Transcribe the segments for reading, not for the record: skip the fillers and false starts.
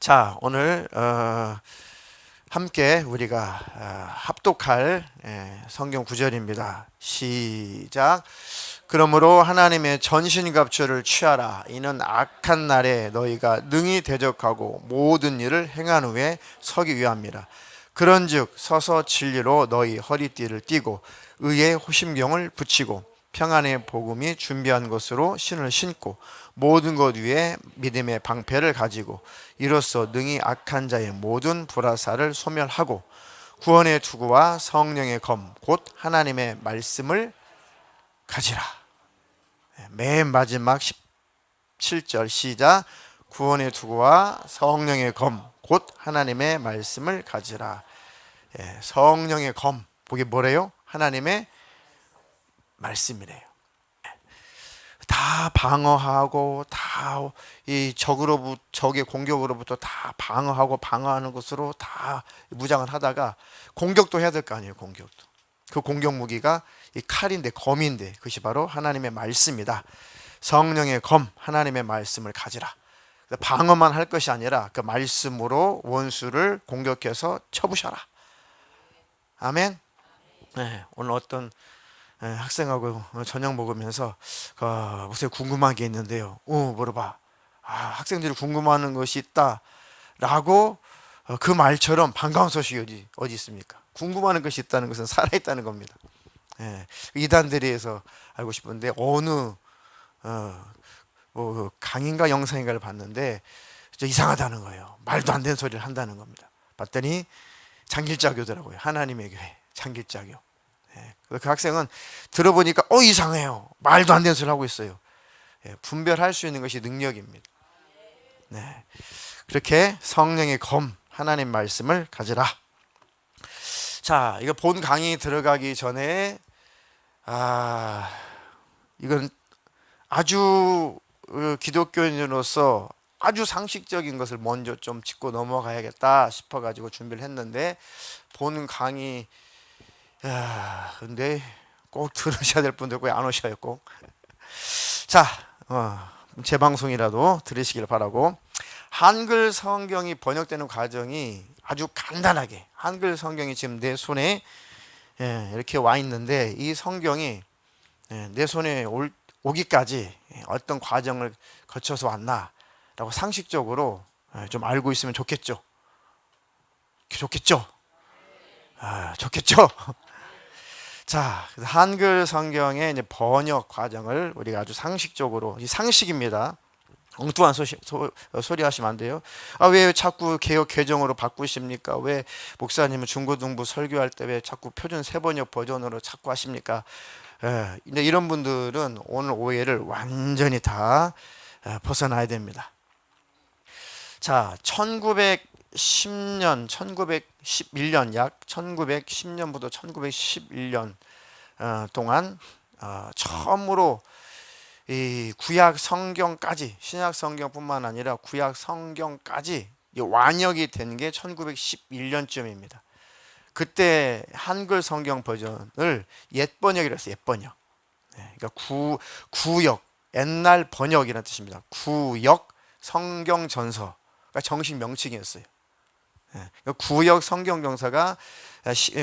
자, 오늘 함께 우리가 합독할 성경 구절입니다. 시작. 그러므로 하나님의 전신갑주를 취하라. 이는 악한 날에 너희가 능히 대적하고 모든 일을 행한 후에 서기 위함이라. 그런즉 서서 진리로 너희 허리띠를 띠고 의의 호심경을 붙이고 평안의 복음이 준비한 것으로 신을 신고 모든 것 위에 믿음의 방패를 가지고 이로써 능히 악한 자의 모든 불화살을 소멸하고 구원의 투구와 성령의 검 곧 하나님의 말씀을 가지라. 맨 마지막 17절 시작. 구원의 투구와 성령의 검 곧 하나님의 말씀을 가지라. 성령의 검, 그게 뭐래요? 하나님의 말씀이래요. 다 방어하고 다 이 적의 공격으로부터 다 방어하는 것으로 다 무장을 하다가 공격도 해야 될 거 아니에요. 공격도. 그 공격 무기가 이 칼인데, 검인데, 그것이 바로 하나님의 말씀이다. 성령의 검, 하나님의 말씀을 가지라. 방어만 할 것이 아니라 그 말씀으로 원수를 공격해서 쳐부셔라. 아멘. 네, 오늘 어떤 학생하고 저녁 먹으면서 무슨 궁금한 게 있는데요. 물어봐. 학생들이 궁금해하는 것이 있다라고 그 말처럼 반가운 소식이 어디 있습니까? 궁금해하는 것이 있다는 것은 살아있다는 겁니다. 이단들에서 알고 싶은데 어느 강인가 영상인가를 봤는데 이상하다는 거예요. 말도 안 되는 소리를 한다는 겁니다. 봤더니 장길자교더라고요. 하나님의 교회 장길자교. 그 학생은 들어보니까 이상해요. 말도 안 되는 소리를 하고 있어요. 분별할 수 있는 것이 능력입니다. 그렇게 성령의 검, 하나님 말씀을 가지라. 자, 이거 본 강의 들어가기 전에 이건 아주 기독교인으로서 아주 상식적인 것을 먼저 좀 짚고 넘어가야겠다 싶어가지고 준비를 했는데 본 강의 근데 꼭 들으셔야 될 분들 꼭 안 오셔요. 꼭. 자, 재방송이라도 들으시길 바라고. 한글 성경이 번역되는 과정이 아주 간단하게, 한글 성경이 지금 내 손에 이렇게 와 있는데 이 성경이 내 손에 오기까지 어떤 과정을 거쳐서 왔나라고 상식적으로 좀 알고 있으면 좋겠죠. 좋겠죠. 좋겠죠. 자, 한글 성경의 이제 번역 과정을 우리가 아주 상식적으로, 이 상식입니다. 엉뚱한 소리 하시면 안 돼요. 왜 자꾸 개역 개정으로 바꾸십니까? 왜 목사님은 중고등부 설교할 때 왜 자꾸 표준 세번역 버전으로 자꾸 하십니까? 근데 이런 분들은 오늘 오해를 완전히 다 벗어나야 됩니다. 자, 1911년 약 1910년부터 1911년 동안 처음으로 이 구약 성경까지, 신약 성경뿐만 아니라 구약 성경까지 완역이 된 게 1911년쯤입니다. 그때 한글 성경 버전을 옛번역이라고 했어요. 옛번역. 그러니까 구역, 옛날 번역이라는 뜻입니다. 구역 성경 전서. 정식 명칭이었어요. 구역 성경 정서가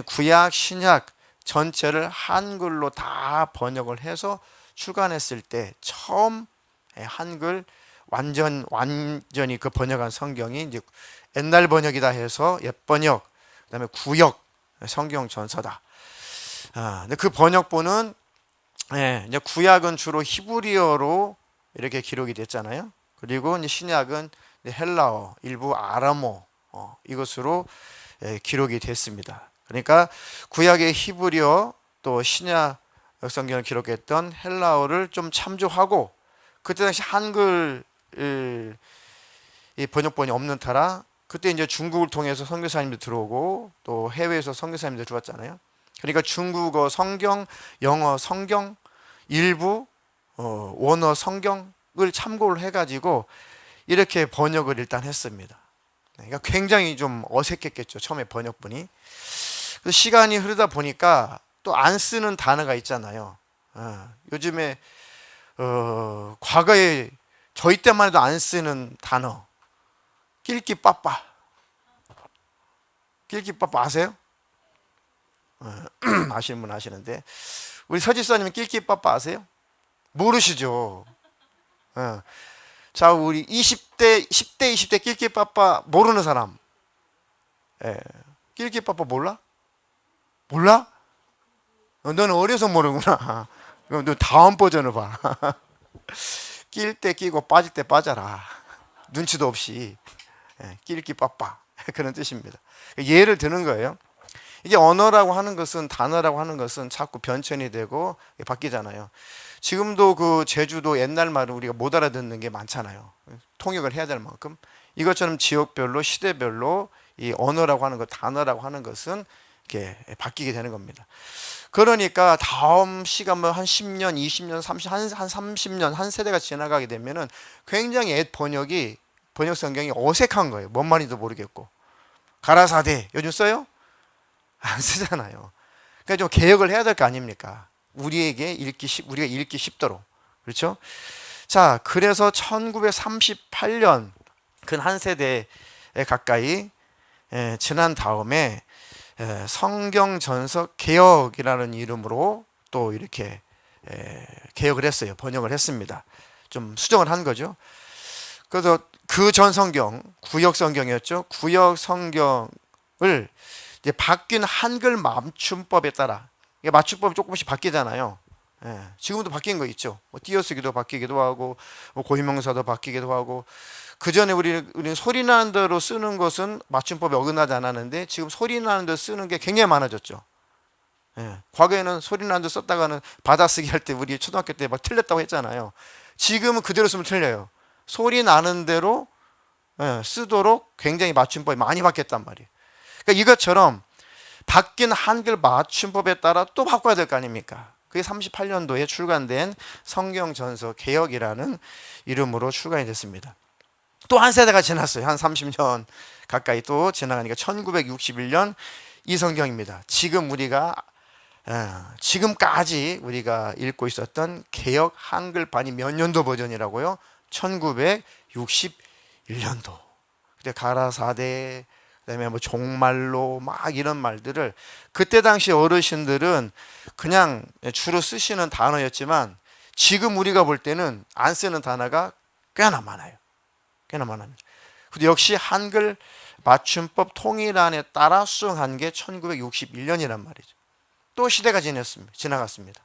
구약 신약 전체를 한글로 다 번역을 해서 출간했을 때 처음 한글 완전히 그 번역한 성경이 이제 옛날 번역이다 해서 옛 번역, 그다음에 구역 성경 전서다. 근데 그 번역본은 이제 구약은 주로 히브리어로 이렇게 기록이 됐잖아요. 그리고 이제 신약은 헬라어, 일부 아람어 이것으로 기록이 됐습니다. 그러니까 구약의 히브리어 또 신약 성경을 기록했던 헬라어를 좀 참조하고 그때 당시 한글 이 번역본이 없는 터라 그때 이제 중국을 통해서 선교사님들 들어오고 또 해외에서 선교사님들 들어왔잖아요. 그러니까 중국어 성경, 영어 성경, 일부 원어 성경을 참고를 해가지고 이렇게 번역을 일단 했습니다. 그러니까 굉장히 좀 어색했겠죠. 처음에 번역본이. 시간이 흐르다 보니까 또 안 쓰는 단어가 있잖아요. 요즘에 과거에 저희 때만 해도 안 쓰는 단어 낄끼빠빠. 낄끼빠빠 아세요? 아시는 분 아시는데 우리 서지사님은 낄끼빠빠 아세요? 모르시죠? 자, 우리 20대, 10대, 20대 낄끼빠빠 모르는 사람. 낄끼빠빠 몰라? 몰라? 너는 어려서 모르구나. 그럼 너 다음 버전을 봐. 낄 때 끼고 빠질 때 빠져라. 눈치도 없이. 낄끼빠빠. 그런 뜻입니다. 예를 드는 거예요. 이게 언어라고 하는 것은, 단어라고 하는 것은 자꾸 변천이 되고 바뀌잖아요. 지금도 그 제주도 옛날 말은 우리가 못 알아듣는 게 많잖아요. 통역을 해야 될 만큼. 이것처럼 지역별로, 시대별로 이 언어라고 하는 것, 단어라고 하는 것은 이렇게 바뀌게 되는 겁니다. 그러니까 다음 시간 뭐 한 10년, 20년, 30, 한 30년, 한 세대가 지나가게 되면은 굉장히 옛 번역 성경이 어색한 거예요. 뭔 말인지도 모르겠고. 가라사대 요즘 써요? 안 쓰잖아요. 그러니까 좀 개혁을 해야 될 거 아닙니까? 우리가 읽기 쉽도록. 그렇죠? 자, 그래서 1938년 근 한 세대에 가까이 지난 다음에 성경 전서 개혁이라는 이름으로 또 이렇게 개혁을 했어요. 번역을 했습니다. 좀 수정을 한 거죠. 그래서 그 전 성경, 구역 성경이었죠. 구역 성경을 이제 바뀐 한글 맞춤법에 따라, 이게 맞춤법이 조금씩 바뀌잖아요. 지금도 바뀐 거 있죠. 뭐 띄어쓰기도 바뀌기도 하고, 뭐 고유명사도 바뀌기도 하고. 그 전에 우리는 소리 나는 대로 쓰는 것은 맞춤법에 어긋나지 않았는데 지금 소리 나는 대로 쓰는 게 굉장히 많아졌죠. 과거에는 소리 나는 대로 썼다가는 받아쓰기 할 때 우리 초등학교 때 막 틀렸다고 했잖아요. 지금은 그대로 쓰면 틀려요. 소리 나는 대로 쓰도록 굉장히 맞춤법이 많이 바뀌었단 말이에요. 그러니까 이것처럼 바뀐 한글 맞춤법에 따라 또 바꿔야 될 거 아닙니까? 그게 38년도에 출간된 성경전서 개혁이라는 이름으로 출간이 됐습니다. 또 한 세대가 지났어요. 한 30년 가까이 또 지나가니까 1961년 이 성경입니다. 지금까지 우리가 읽고 있었던 개혁 한글판이 몇 년도 버전이라고요? 1961년도. 그때 가라사대, 그다음에 뭐 종말로 막 이런 말들을 그때 당시 어르신들은 그냥 주로 쓰시는 단어였지만 지금 우리가 볼 때는 안 쓰는 단어가 꽤나 많아요. 꽤나 많아요. 근데 역시 한글 맞춤법 통일안에 따라 수정한 게 1961년이란 말이죠. 또 시대가 지나갔습니다.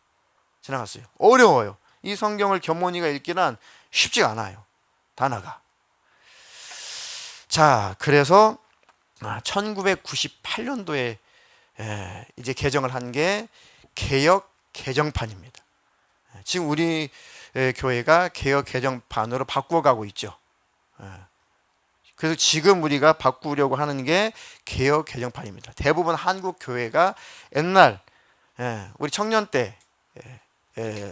지나갔어요. 어려워요. 이 성경을 견문이가 읽기란 쉽지가 않아요. 단어가. 자, 그래서 1998년도에 이제 개정을 한 게 개역 개정판입니다. 지금 우리 교회가 개역 개정판으로 바꾸어가고 있죠. 그래서 지금 우리가 바꾸려고 하는 게 개역 개정판입니다. 대부분 한국 교회가 옛날 우리 청년 때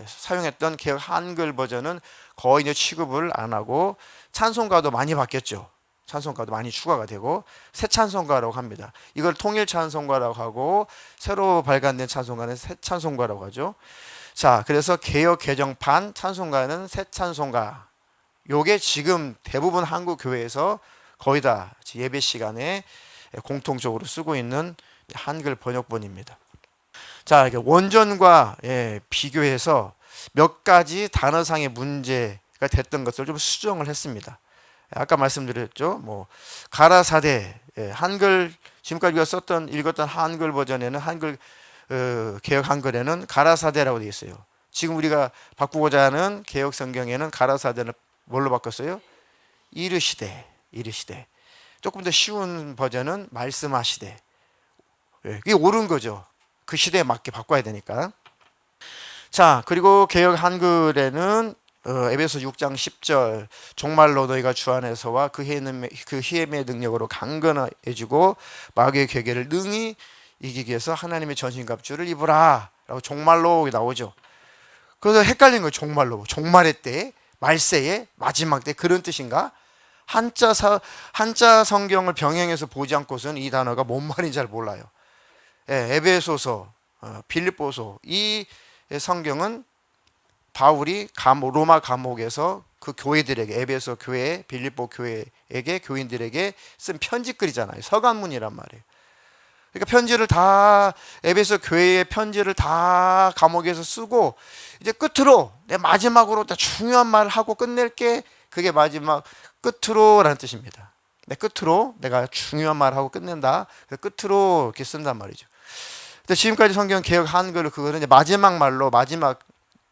사용했던 개역 한글 버전은 거의 이제 취급을 안 하고 찬송가도 많이 바뀌었죠. 찬송가도 많이 추가가 되고 새 찬송가라고 합니다. 이걸 통일 찬송가라고 하고 새로 발간된 찬송가는 새 찬송가라고 하죠. 자, 그래서 개역 개정판 찬송가는 새 찬송가. 요게 지금 대부분 한국 교회에서 거의 다 예배 시간에 공통적으로 쓰고 있는 한글 번역본입니다. 자, 원전과 비교해서 몇 가지 단어상의 문제가 됐던 것을 좀 수정을 했습니다. 아까 말씀드렸죠. 뭐 가라사대 한글 지금까지 우리가 읽었던 한글 버전에는 한글 개역 한글에는 가라사대라고 되어 있어요. 지금 우리가 바꾸고자 하는 개역 성경에는 가라사대를 뭘로 바꿨어요? 이르시되. 조금 더 쉬운 버전은 말씀하시되. 이게 옳은 거죠. 그 시대에 맞게 바꿔야 되니까. 자, 그리고 개역 한글에는 에베소 6장 10절 종말로 너희가 주 안에서와 그 희엠의 능력으로 강건해지고 마귀의 괴계를 능히 이기기 위해서 하나님의 전신갑주를 입으라 라고 종말로 나오죠. 그래서 헷갈린 거예요. 종말의 때, 말세의 마지막 때 그런 뜻인가? 한자 성경을 병행해서 보지 않고서는 이 단어가 뭔 말인지 잘 몰라요. 에베소서 빌립보서 이 성경은 바울이 로마 감옥에서 그 교회들에게 에베소 교회, 빌립보 교회에게 교인들에게 쓴 편지글이잖아요. 서간문이란 말이에요. 그러니까 편지를 다 에베소 교회의 편지를 다 감옥에서 쓰고 이제 끝으로 내 마지막으로 다 중요한 말을 하고 끝낼게. 그게 마지막 끝으로라는 뜻입니다. 내 끝으로 내가 중요한 말을 하고 끝낸다. 그래서 끝으로 이렇게 쓴단 말이죠. 근데 지금까지 성경 개역 한글 그거는 이제 마지막 말로 마지막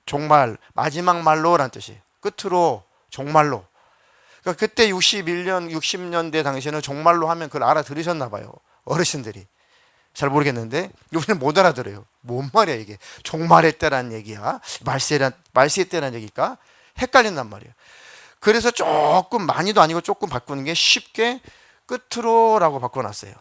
종말 마지막 말로라는 뜻이에요. 끝으로 종말로. 그러니까 그때 60년대 당시에는 종말로 하면 그걸 알아들으셨나 봐요. 어르신들이. 잘 모르겠는데 요새는 못 알아들어요. 뭔 말이야 이게. 종말의 때라는 얘기야. 말세의 때라는 얘기일까? 헷갈린단 말이에요. 그래서 조금 많이도 아니고 조금 바꾸는 게 쉽게 끝으로라고 바꿔놨어요.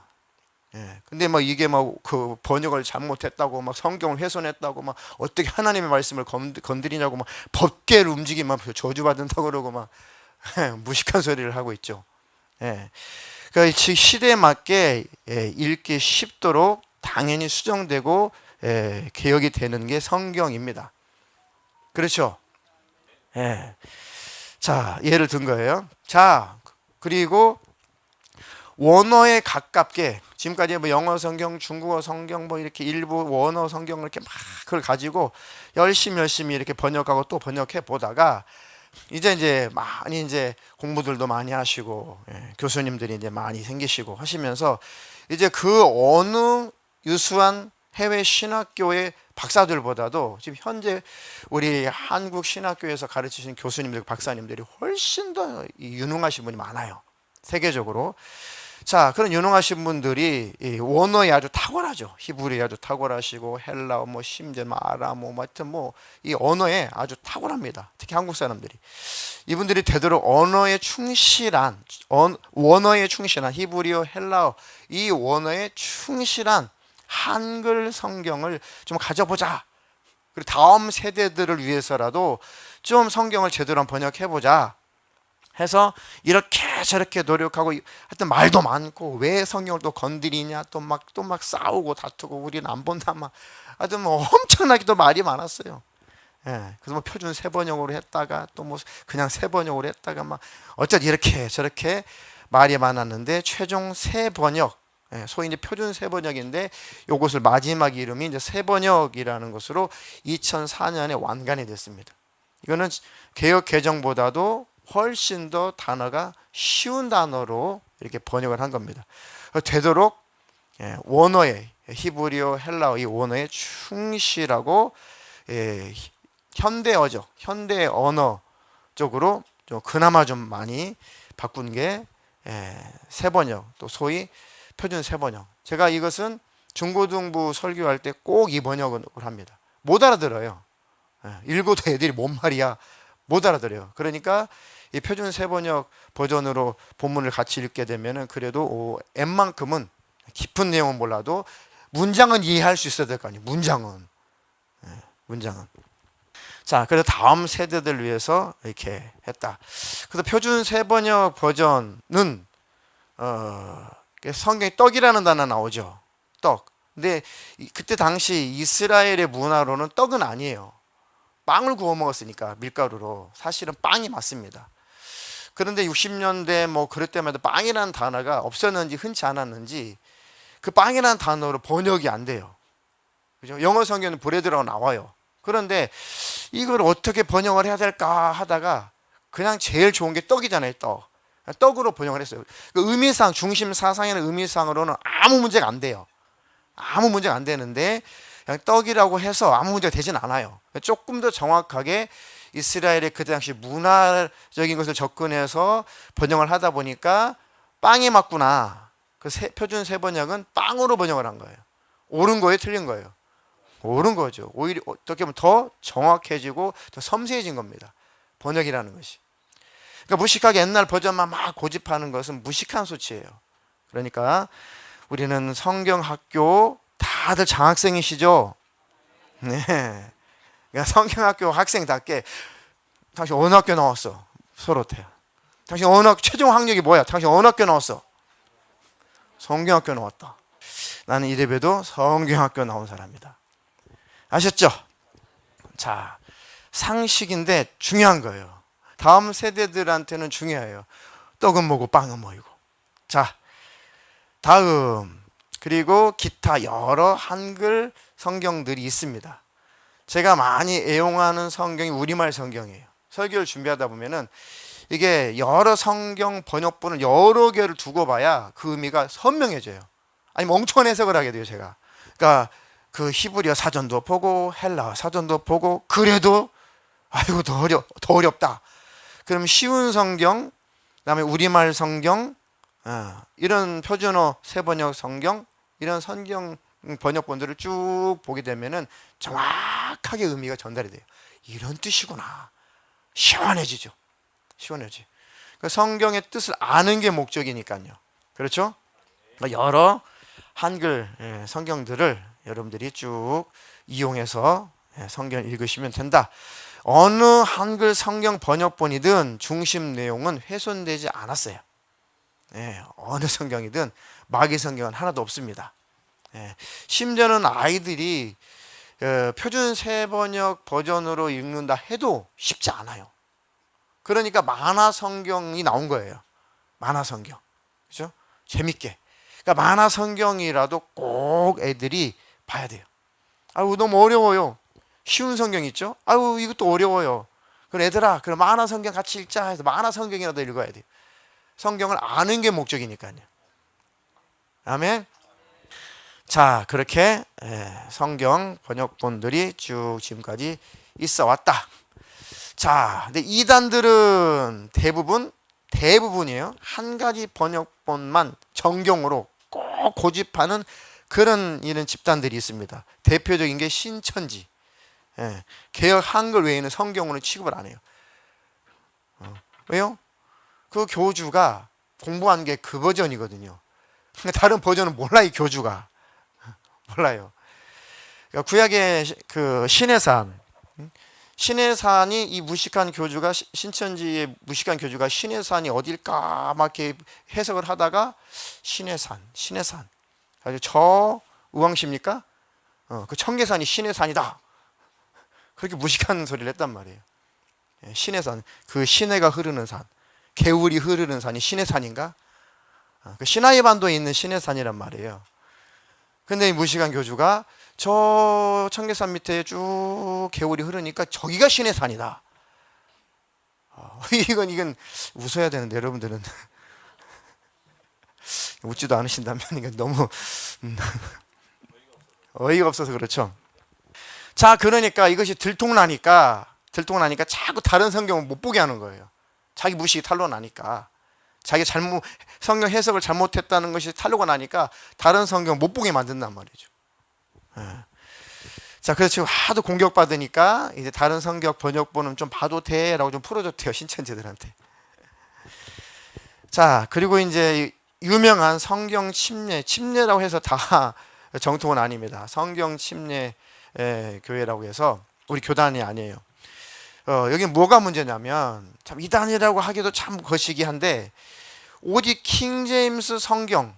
예. 근데 막 이게 막 그 번역을 잘못했다고 막 성경을 훼손했다고 막 어떻게 하나님의 말씀을 건드리냐고 막 법계를 움직이면 저주받는다고 그러고 막 무식한 소리를 하고 있죠. 예. 그러니까 시대에 맞게 읽기 쉽도록 당연히 수정되고 개혁이 되는 게 성경입니다. 그렇죠? 예. 자, 예를 든 거예요. 자, 그리고 원어에 가깝게 지금까지 뭐 영어 성경, 중국어 성경 뭐 이렇게 일부 원어 성경을 이렇게 막 그걸 가지고 열심히 이렇게 번역하고 또 번역해 보다가 이제 많이 이제 공부들도 많이 하시고 교수님들이 이제 많이 생기시고 하시면서 이제 그 어느 유수한 해외 신학교의 박사들보다도 지금 현재 우리 한국 신학교에서 가르치신 교수님들, 박사님들이 훨씬 더 유능하신 분이 많아요. 세계적으로. 자, 그런 유능하신 분들이 원어에 아주 탁월하죠. 히브리에 아주 탁월하시고 헬라어, 뭐 심지어 아람어, 하여튼 뭐 이 언어에 아주 탁월합니다. 특히 한국 사람들이. 이분들이 되도록 원어에 충실한 히브리어, 헬라어 이 원어에 충실한 한글 성경을 좀 가져보자. 그리고 다음 세대들을 위해서라도 좀 성경을 제대로 번역해보자 해서 이렇게 저렇게 노력하고 하여튼 말도 많고 왜 성경을 또 건드리냐 또 막 싸우고 다투고 우리는 안 본다 막 하여튼 뭐 엄청나게 또 말이 많았어요. 예, 그래서 뭐 표준 세번역으로 했다가 또 뭐 그냥 세번역으로 했다가 막 어쨌든 이렇게 저렇게 말이 많았는데 최종 세번역 소위 이제 표준 세번역인데 이것을 마지막 이름이 이제 세번역이라는 것으로 2004년에 완간이 됐습니다. 이거는 개역 개정보다도 훨씬 더 단어가 쉬운 단어로 이렇게 번역을 한 겁니다. 되도록 원어에 히브리어, 헬라어 이 원어에 충실하고 현대어죠. 현대 언어 쪽으로 좀 그나마 좀 많이 바꾼 게 세번역 또 소위 표준 세번역. 제가 이것은 중고등부 설교할 때 꼭 이 번역을 합니다. 못 알아들어요. 읽어도 애들이 뭔 말이야 못 알아들어요. 그러니까 이 표준 세번역 버전으로 본문을 같이 읽게 되면은 그래도 M만큼은 깊은 내용은 몰라도 문장은 이해할 수 있어야 될 거 아니에요. 문장은. 자, 그래서 다음 세대들 위해서 이렇게 했다. 그래서 표준 세번역 버전은 성경에 떡이라는 단어 나오죠. 떡. 근데 그때 당시 이스라엘의 문화로는 떡은 아니에요. 빵을 구워 먹었으니까 밀가루로. 사실은 빵이 맞습니다. 그런데 60년대 뭐 그럴 때마다 빵이라는 단어가 없었는지 흔치 않았는지 그 빵이라는 단어로 번역이 안 돼요. 그죠? 영어 성경은 브레드라고 나와요. 그런데 이걸 어떻게 번역을 해야 될까 하다가 그냥 제일 좋은 게 떡이잖아요. 떡으로 번역을 했어요. 그 의미상 중심 사상이나 의미상으로는 아무 문제가 안 돼요. 아무 문제가 안 되는데 그냥 떡이라고 해서 아무 문제가 되진 않아요. 조금 더 정확하게 이스라엘의 그 당시 문화적인 것을 접근해서 번역을 하다 보니까 빵이 맞구나. 그 표준 세번역은 빵으로 번역을 한 거예요. 옳은 거예요, 틀린 거예요? 옳은 거죠. 오히려 어떻게 보면 더 정확해지고 더 섬세해진 겁니다. 번역이라는 것이. 그러니까 무식하게 옛날 버전만 막 고집하는 것은 무식한 소치예요. 그러니까 우리는 성경학교 다들 장학생이시죠? 네. 그러니까 성경학교 학생답게 당신 어느 학교 나왔어? 서로 돼요. 당신 어느 학교 최종 학력이 뭐야? 당신 어느 학교 나왔어? 성경학교 나왔다. 나는 이래봬도 성경학교 나온 사람이다. 아셨죠? 자, 상식인데 중요한 거예요. 다음 세대들한테는 중요해요. 떡은 뭐고 빵은 뭐이고. 자, 다음. 그리고 기타 여러 한글 성경들이 있습니다. 제가 많이 애용하는 성경이 우리말 성경이에요. 설교를 준비하다 보면은 이게 여러 성경 번역본을 여러 개를 두고 봐야 그 의미가 선명해져요. 아니면 엉뚱한 해석을 하게 돼요, 제가. 그러니까 그 히브리어 사전도 보고 헬라어 사전도 보고 그래도 아이고 더 어렵다. 그럼 쉬운 성경, 그다음에 우리말 성경, 이런 표준어 세번역 성경, 이런 성경 번역본들을 쭉 보게 되면은 정확하게 의미가 전달이 돼요. 이런 뜻이구나. 시원해지죠. 시원해지. 그러니까 성경의 뜻을 아는 게 목적이니까요. 그렇죠? 여러 한글 성경들을 여러분들이 쭉 이용해서 성경을 읽으시면 된다. 어느 한글 성경 번역본이든 중심 내용은 훼손되지 않았어요. 어느 성경이든 마귀 성경은 하나도 없습니다. 심지어는 아이들이 표준 세번역 버전으로 읽는다 해도 쉽지 않아요. 그러니까 만화 성경이 나온 거예요. 만화 성경. 그죠? 재밌게. 그러니까 만화 성경이라도 꼭 애들이 봐야 돼요. 아유, 너무 어려워요. 쉬운 성경 있죠? 아유, 이것도 어려워요. 그럼 애들아, 그럼 만화 성경 같이 읽자 해서 만화 성경이라도 읽어야 돼요. 성경을 아는 게 목적이니까요. 아멘. 자, 그렇게 성경 번역본들이 쭉 지금까지 있어 왔다. 자, 근데 이단들은 대부분이에요. 한 가지 번역본만 정경으로 꼭 고집하는 그런 이런 집단들이 있습니다. 대표적인 게 신천지. 개역 한글 외에는 성경으로 취급을 안 해요. 왜요? 그 교주가 공부한 게 그 버전이거든요. 근데 다른 버전은 몰라, 이 교주가. 몰라요. 그러니까 구약의 그 신해산이 이 무식한 교주가 신천지의 무식한 교주가 신해산이 어딜까 막 이렇게 해석을 하다가 신해산 아주 저 우왕십니까? 그 청계산이 신해산이다. 그렇게 무식한 소리를 했단 말이에요. 신해산, 그 시내가 흐르는 산, 개울이 흐르는 산이 신해산인가? 그 시나이 반도에 있는 신해산이란 말이에요. 근데 이 무식한 교주가 저 청계산 밑에 쭉 개울이 흐르니까 저기가 신해산이다. 이건 웃어야 되는데 여러분들은 웃지도 않으신다면 이건 너무 어이가 없어서 그렇죠. 자, 그러니까 이것이 들통나니까 자꾸 다른 성경을 못 보게 하는 거예요. 자기 무식이 탄로나니까. 자기 성경 해석을 잘못했다는 것이 탄로가 나니까 다른 성경 못 보게 만든단 말이죠. 자, 그래서 지금 하도 공격받으니까 이제 다른 성경 번역본은 좀 봐도 돼라고 좀 풀어줬대요, 신천지들한테. 자, 그리고 이제 유명한 성경 침례라고 해서 다 정통은 아닙니다. 성경 침례 교회라고 해서 우리 교단이 아니에요. 여기 뭐가 문제냐면 참 이단이라고 하기도 참 거시기한데 오직 킹제임스 성경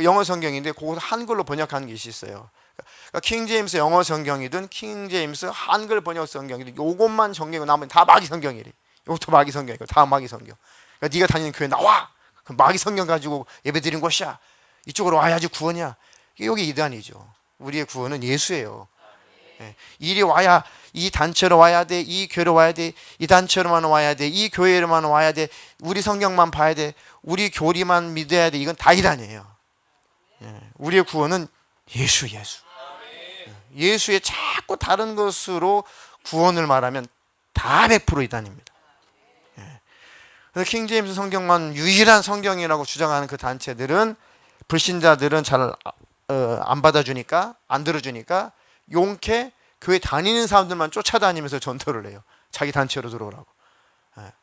영어 성경인데 그거 한글로 번역한 것이 있어요. 그러니까 킹제임스 영어 성경이든 킹제임스 한글 번역 성경이든 요것만 정경이고 나머지 다 마귀 성경이래. 이것도 마귀 성경이고 다 마귀 성경. 그러니까 네가 다니는 교회 나와. 그럼 마귀 성경 가지고 예배드린 것이야. 이쪽으로 와야지 구원이야. 이게 이단이죠. 우리의 구원은 예수예요. 이리 와야 이 단체로 와야 돼, 이 교회로 와야 돼, 이 단체로만 와야 돼, 이 교회로만 와야 돼, 우리 성경만 봐야 돼, 우리 교리만 믿어야 돼. 이건 다 이단이에요. 우리의 구원은 예수. 예수의 자꾸 다른 것으로 구원을 말하면 다 100% 이단입니다. 그래서 킹제임스 성경만 유일한 성경이라고 주장하는 그 단체들은 불신자들은 잘 안 받아주니까, 안 들어주니까 용케 교회 다니는 사람들만 쫓아다니면서 전도를 해요. 자기 단체로 들어오라고.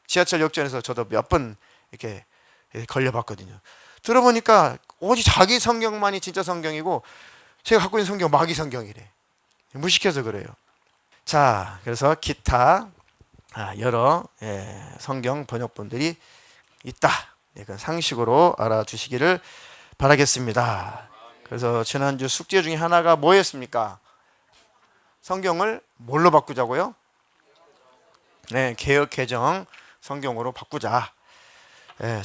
지하철 역전에서 저도 몇 번 이렇게 걸려봤거든요. 들어보니까 오직 자기 성경만이 진짜 성경이고 제가 갖고 있는 성경 마귀 성경이래. 무식해서 그래요. 자, 그래서 기타 여러 성경 번역본들이 있다. 이건 상식으로 알아두시기를 바라겠습니다. 그래서 지난주 숙제 중에 하나가 뭐였습니까? 성경을 뭘로 바꾸자고요? 네, 개역 개정 성경으로 바꾸자.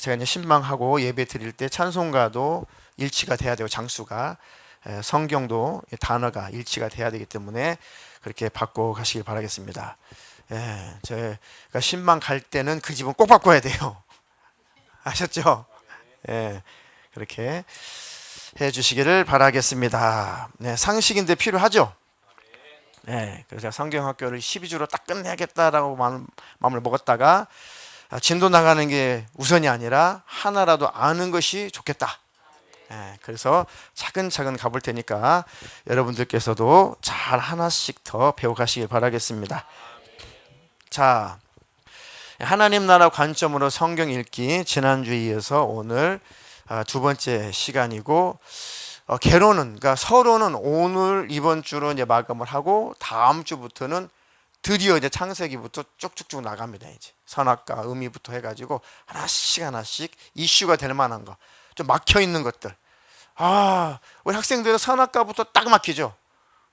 제가 이제 신방하고 예배 드릴 때 찬송가도 일치가 돼야 되고 장수가 성경도 단어가 일치가 돼야 되기 때문에 그렇게 바꿔 가시길 바라겠습니다. 제가 신방 갈 때는 그 집은 꼭 바꿔야 돼요. 아셨죠? 그렇게 해 주시기를 바라겠습니다. 상식인데 필요하죠? 그래서 제가 성경학교를 12주로 딱 끝내야겠다라고 마음을 먹었다가 진도 나가는 게 우선이 아니라 하나라도 아는 것이 좋겠다. 그래서 차근차근 가볼 테니까 여러분들께서도 잘 하나씩 더 배워가시길 바라겠습니다. 자, 하나님 나라 관점으로 성경 읽기 지난주에 이어서 오늘 두 번째 시간이고, 개론은 그러니까 서론은 오늘 이번 주로 이제 마감을 하고 다음 주부터는 드디어 이제 창세기부터 쭉쭉쭉 나갑니다. 이제 선악과 의미부터 해가지고 하나씩 이슈가 될 만한 거, 좀 막혀 있는 것들. 우리 학생들은 선악과부터 딱 막히죠.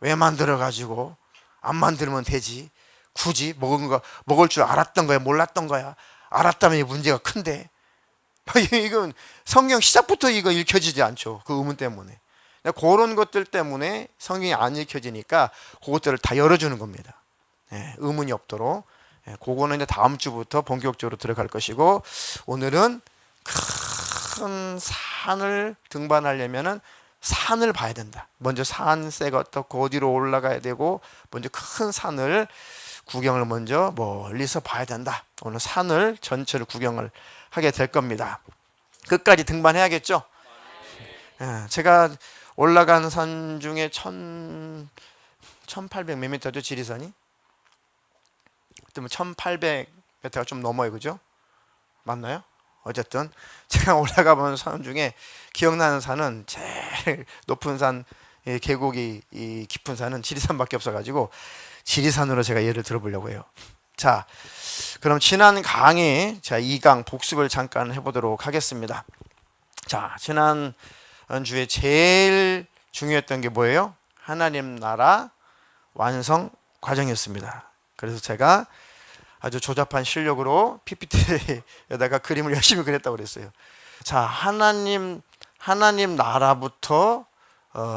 왜 만들어가지고 안 만들면 되지? 굳이 먹을 줄 알았던 거야, 몰랐던 거야? 알았다면 이 문제가 큰데. 이건 성경 시작부터 이거 읽혀지지 않죠. 그 의문 때문에. 그런 것들 때문에 성경이 안 읽혀지니까 그것들을 다 열어주는 겁니다. 의문이 없도록. 그거는 이제 다음 주부터 본격적으로 들어갈 것이고, 오늘은 큰 산을 등반하려면은 산을 봐야 된다. 먼저 산세가 어떻고 어디로 올라가야 되고, 먼저 큰 산을 구경을 먼저 멀리서 봐야 된다. 오늘 산을 전체를 구경을 하게 될 겁니다. 끝까지 등반해야겠죠? 제가 올라간 산 중에 1800 몇 미터죠, 지리산이? 그러면 1800m가 좀 넘어요, 그죠? 맞나요? 어쨌든 제가 올라가 본 산 중에 기억나는 산은 제일 높은 산, 계곡이 깊은 산은 지리산밖에 없어가지고 지리산으로 제가 예를 들어보려고 해요. 자, 그럼 지난 강의 자 2강 복습을 잠깐 해보도록 하겠습니다. 자, 지난 주에 제일 중요했던 게 뭐예요? 하나님 나라 완성 과정이었습니다. 그래서 제가 아주 조잡한 실력으로 PPT에다가 그림을 열심히 그렸다고 그랬어요. 자, 하나님 나라부터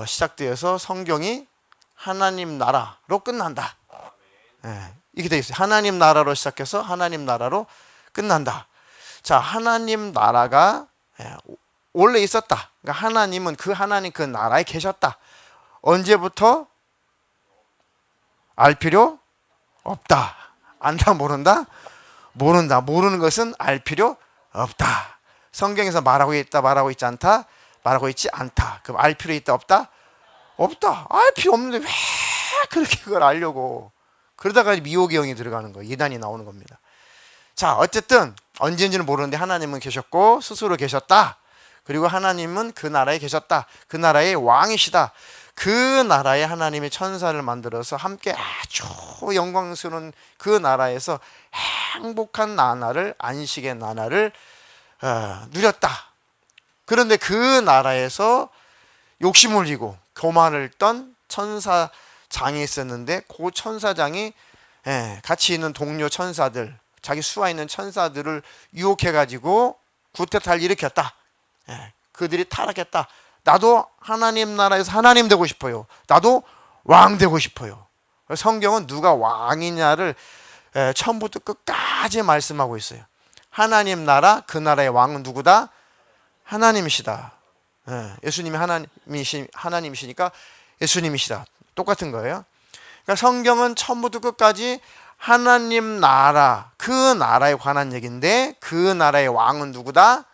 시작되어서 성경이 하나님 나라로 끝난다. 이렇게 되어 있어요. 하나님 나라로 시작해서 하나님 나라로 끝난다. 자, 하나님 나라가 원래 있었다. 그러니까 하나님은 하나님 그 나라에 계셨다. 언제부터? 알 필요 없다. 안다, 모른다? 모른다. 모르는 것은 알 필요 없다. 성경에서 말하고 있다, 말하고 있지 않다, 말하고 있지 않다. 그럼 알 필요 있다, 없다? 없다. 알 필요 없는데 왜 그렇게 그걸 알려고. 그러다가 미혹의 영이 들어가는 거예요. 이단이 나오는 겁니다. 자, 어쨌든 언제인지는 모르는데 하나님은 계셨고 스스로 계셨다. 그리고 하나님은 그 나라에 계셨다. 그 나라의 왕이시다. 그 나라에 하나님이 천사를 만들어서 함께 아주 영광스러운 그 나라에서 행복한 나날을, 안식의 나날을 누렸다. 그런데 그 나라에서 욕심을 지고 교만을 떤 천사장이 있었는데, 그 천사장이 같이 있는 동료 천사들, 자기 수하 있는 천사들을 유혹해가지고 구태타를 일으켰다. 그들이 타락했다. 나도 하나님 나라에서 하나님 되고 싶어요. 나도 왕 되고 싶어요. 성경은 누가 왕이냐를 처음부터 끝까지 말씀하고 있어요. 하나님 나라, 그 나라의 왕은 누구다? 하나님이시다. 예수님이 하나님이시니까 예수님이시다. 똑같은 거예요. 그러니까 성경은 처음부터 끝까지 하나님 나라, 그 나라에 관한 얘기인데, 그 나라의 왕은 누구다?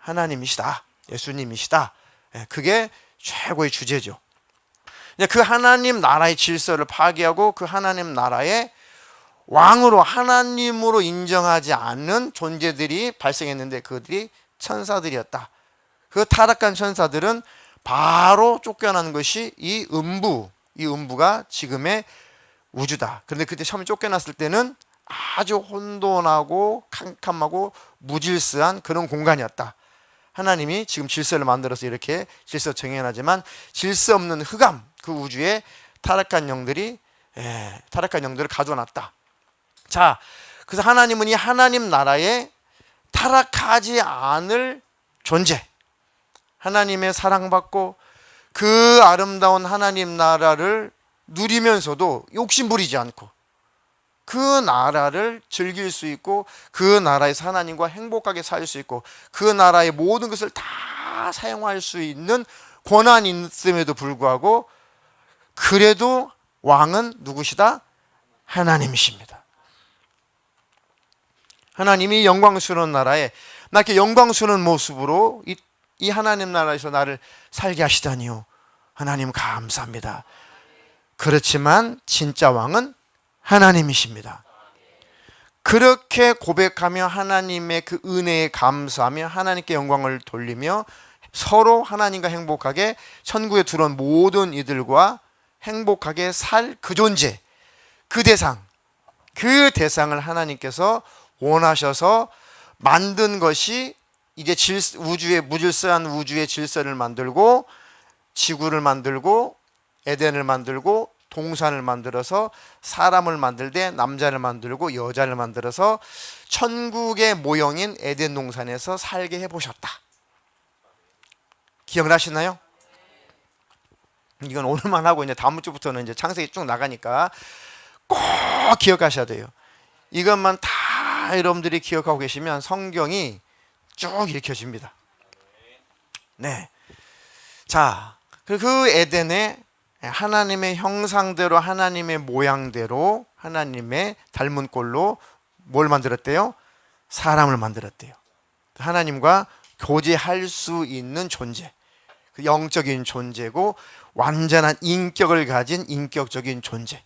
하나님이시다. 예수님이시다. 그게 최고의 주제죠. 그 하나님 나라의 질서를 파괴하고 그 하나님 나라의 왕으로, 하나님으로 인정하지 않는 존재들이 발생했는데, 그들이 천사들이었다. 그 타락한 천사들은 바로 쫓겨나는 것이 이 음부가 지금의 우주다. 그런데 그때 처음에 쫓겨났을 때는 아주 혼돈하고 캄캄하고 무질서한 그런 공간이었다. 하나님이 지금 질서를 만들어서 이렇게 질서 정해놨지만 질서 없는 흑암, 그 우주에 타락한 영들을 가둬놨다. 자, 그래서 하나님은 이 하나님 나라에 타락하지 않을 존재, 하나님의 사랑받고 그 아름다운 하나님 나라를 누리면서도 욕심 부리지 않고 그 나라를 즐길 수 있고 그 나라에서 하나님과 행복하게 살 수 있고 그 나라의 모든 것을 다 사용할 수 있는 권한이 있음에도 불구하고 그래도 왕은 누구시다? 하나님이십니다. 하나님이 영광스러운 나라에 나 이렇게 영광스러운 모습으로 이 하나님 나라에서 나를 살게 하시다니요. 하나님 감사합니다. 그렇지만 진짜 왕은 하나님이십니다. 그렇게 고백하며 하나님의 그 은혜에 감사하며 하나님께 영광을 돌리며 서로 하나님과 행복하게 천국에 들어온 모든 이들과 행복하게 살 그 존재, 그 대상을 하나님께서 원하셔서 만든 것이 이제 무질서한 우주의 질서를 만들고 지구를 만들고 에덴을 만들고 동산을 만들어서 사람을 만들되 남자를 만들고 여자를 만들어서 천국의 모형인 에덴 동산에서 살게 해보셨다. 기억나시나요? 이건 오늘만 하고 이제 다음 주부터는 이제 창세기 쭉 나가니까 꼭 기억하셔야 돼요. 이것만 다 여러분들이 기억하고 계시면 성경이 쭉 읽혀집니다. 네. 자, 그 에덴에 하나님의 형상대로 하나님의 모양대로 하나님의 닮은 꼴로 뭘 만들었대요? 사람을 만들었대요. 하나님과 교제할 수 있는 존재, 그 영적인 존재고 완전한 인격을 가진 인격적인 존재.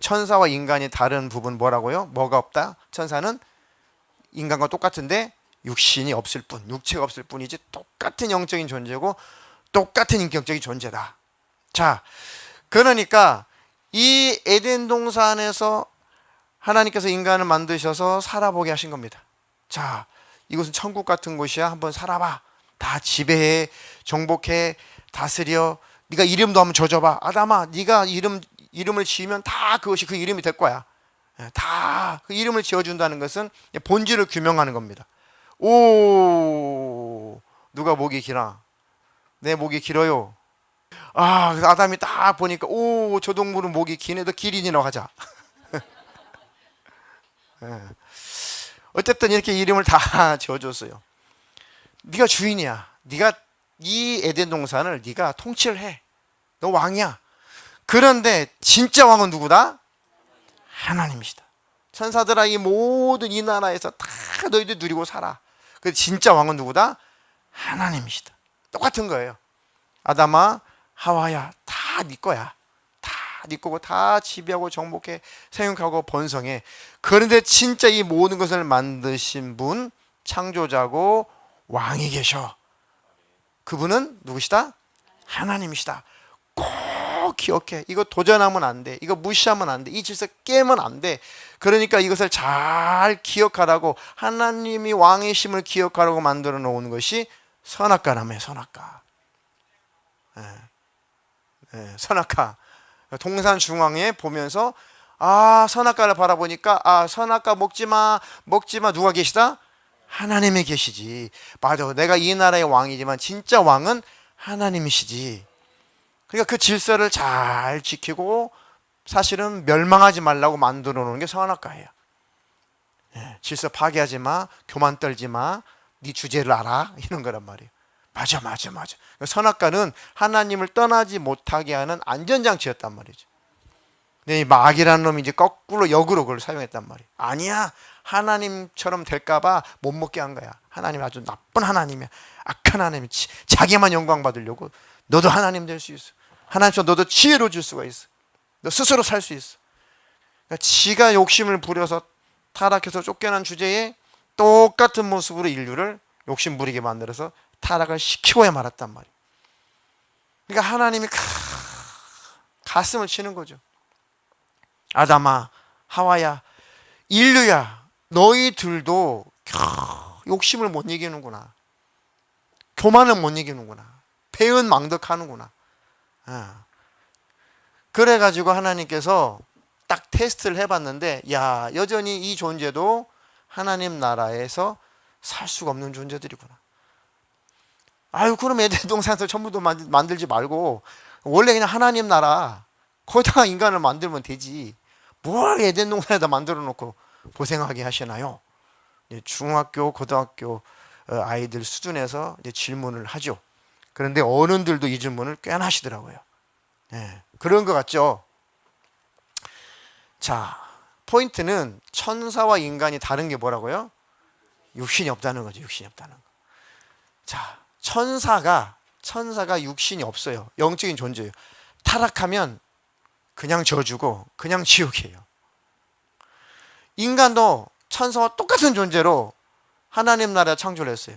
천사와 인간이 다른 부분 뭐라고요? 뭐가 없다? 천사는 인간과 똑같은데 육신이 없을 뿐, 육체가 없을 뿐이지 똑같은 영적인 존재고 똑같은 인격적인 존재다. 자, 그러니까 이 에덴 동산에서 하나님께서 인간을 만드셔서 살아보게 하신 겁니다. 자, 이곳은 천국 같은 곳이야. 한번 살아봐. 다 지배해, 정복해, 다스려. 네가 이름도 한번 줘줘봐. 아담아, 네가 이름을 지으면 다 그것이 그 이름이 될 거야. 다 그 이름을 지어준다는 것은 본질을 규명하는 겁니다. 오, 누가 목이 길어? 내 목이 길어요. 아, 그래서 아담이 딱 보니까 오, 저 동물은 목이 기네. 너 기린이라고 하자. 어쨌든 이렇게 이름을 다 지어줬어요. 네가 주인이야. 네가 이 에덴 동산을 네가 통치를 해. 너 왕이야. 그런데 진짜 왕은 누구다? 하나님이시다. 천사들아, 이 모든 이 나라에서 다 너희들 누리고 살아. 그 진짜 왕은 누구다? 하나님이시다. 똑같은 거예요. 아담아, 하와야, 다 네 거야. 다 네 거고 다 지배하고 정복해, 생육하고 번성해. 그런데 진짜 이 모든 것을 만드신 분, 창조자고 왕이 계셔. 그분은 누구시다? 하나님이시다. 꼭 기억해. 이거 도전하면 안 돼. 이거 무시하면 안 돼. 이 질서 깨면 안 돼. 그러니까 이것을 잘 기억하라고, 하나님이 왕이심을 기억하라고 만들어 놓은 것이 선악과라며. 선악과. 선악과. 동산 중앙에 보면서 선악과를 바라보니까 선악과 먹지마 누가 계시다? 하나님이 계시지. 맞아, 내가 이 나라의 왕이지만 진짜 왕은 하나님이시지. 그러니까 그 질서를 잘 지키고 사실은 멸망하지 말라고 만들어 놓은 게 선악과예요. 질서 파괴하지 마, 교만 떨지 마, 네 주제를 알아, 이런 거란 말이에요. 맞아. 선악과는 하나님을 떠나지 못하게 하는 안전장치였단 말이죠. 근데 이 마귀라는 놈이 이제 거꾸로 역으로 그걸 사용했단 말이에요. 아니야, 하나님처럼 될까봐 못 먹게 한 거야. 하나님 아주 나쁜 하나님이야. 악한 하나님이 자기만 영광 받으려고. 너도 하나님 될 수 있어. 하나님처럼 너도 지혜로 줄 수가 있어. 너 스스로 살 수 있어. 그러니까 지가 욕심을 부려서 타락해서 쫓겨난 주제에 똑같은 모습으로 인류를 욕심 부리게 만들어서 타락을 시키고야 말았단 말이에요. 그러니까 하나님이 가슴을 치는 거죠. 아담아, 하와야, 인류야, 너희들도 욕심을 못 이기는구나. 교만은 못 이기는구나. 배은 망덕하는구나. 그래가지고 하나님께서 딱 테스트를 해봤는데, 야, 여전히 이 존재도 하나님 나라에서 살 수가 없는 존재들이구나. 아유, 그럼 에덴 동산에서 전부 다 만들지 말고 원래 그냥 하나님 나라 거기다가 인간을 만들면 되지. 뭘 에덴 동산에다 만들어 놓고 고생하게 하시나요? 중학교, 고등학교 아이들 수준에서 이제 질문을 하죠. 그런데 어른들도 이 질문을 꽤나 하시더라고요. 그런 것 같죠? 자, 포인트는 천사와 인간이 다른 게 뭐라고요? 육신이 없다는 거죠. 육신이 없다는 거. 자, 천사가 육신이 없어요. 영적인 존재예요. 타락하면 그냥 저주고 그냥 지옥이에요. 인간도 천사와 똑같은 존재로 하나님 나라 창조를 했어요.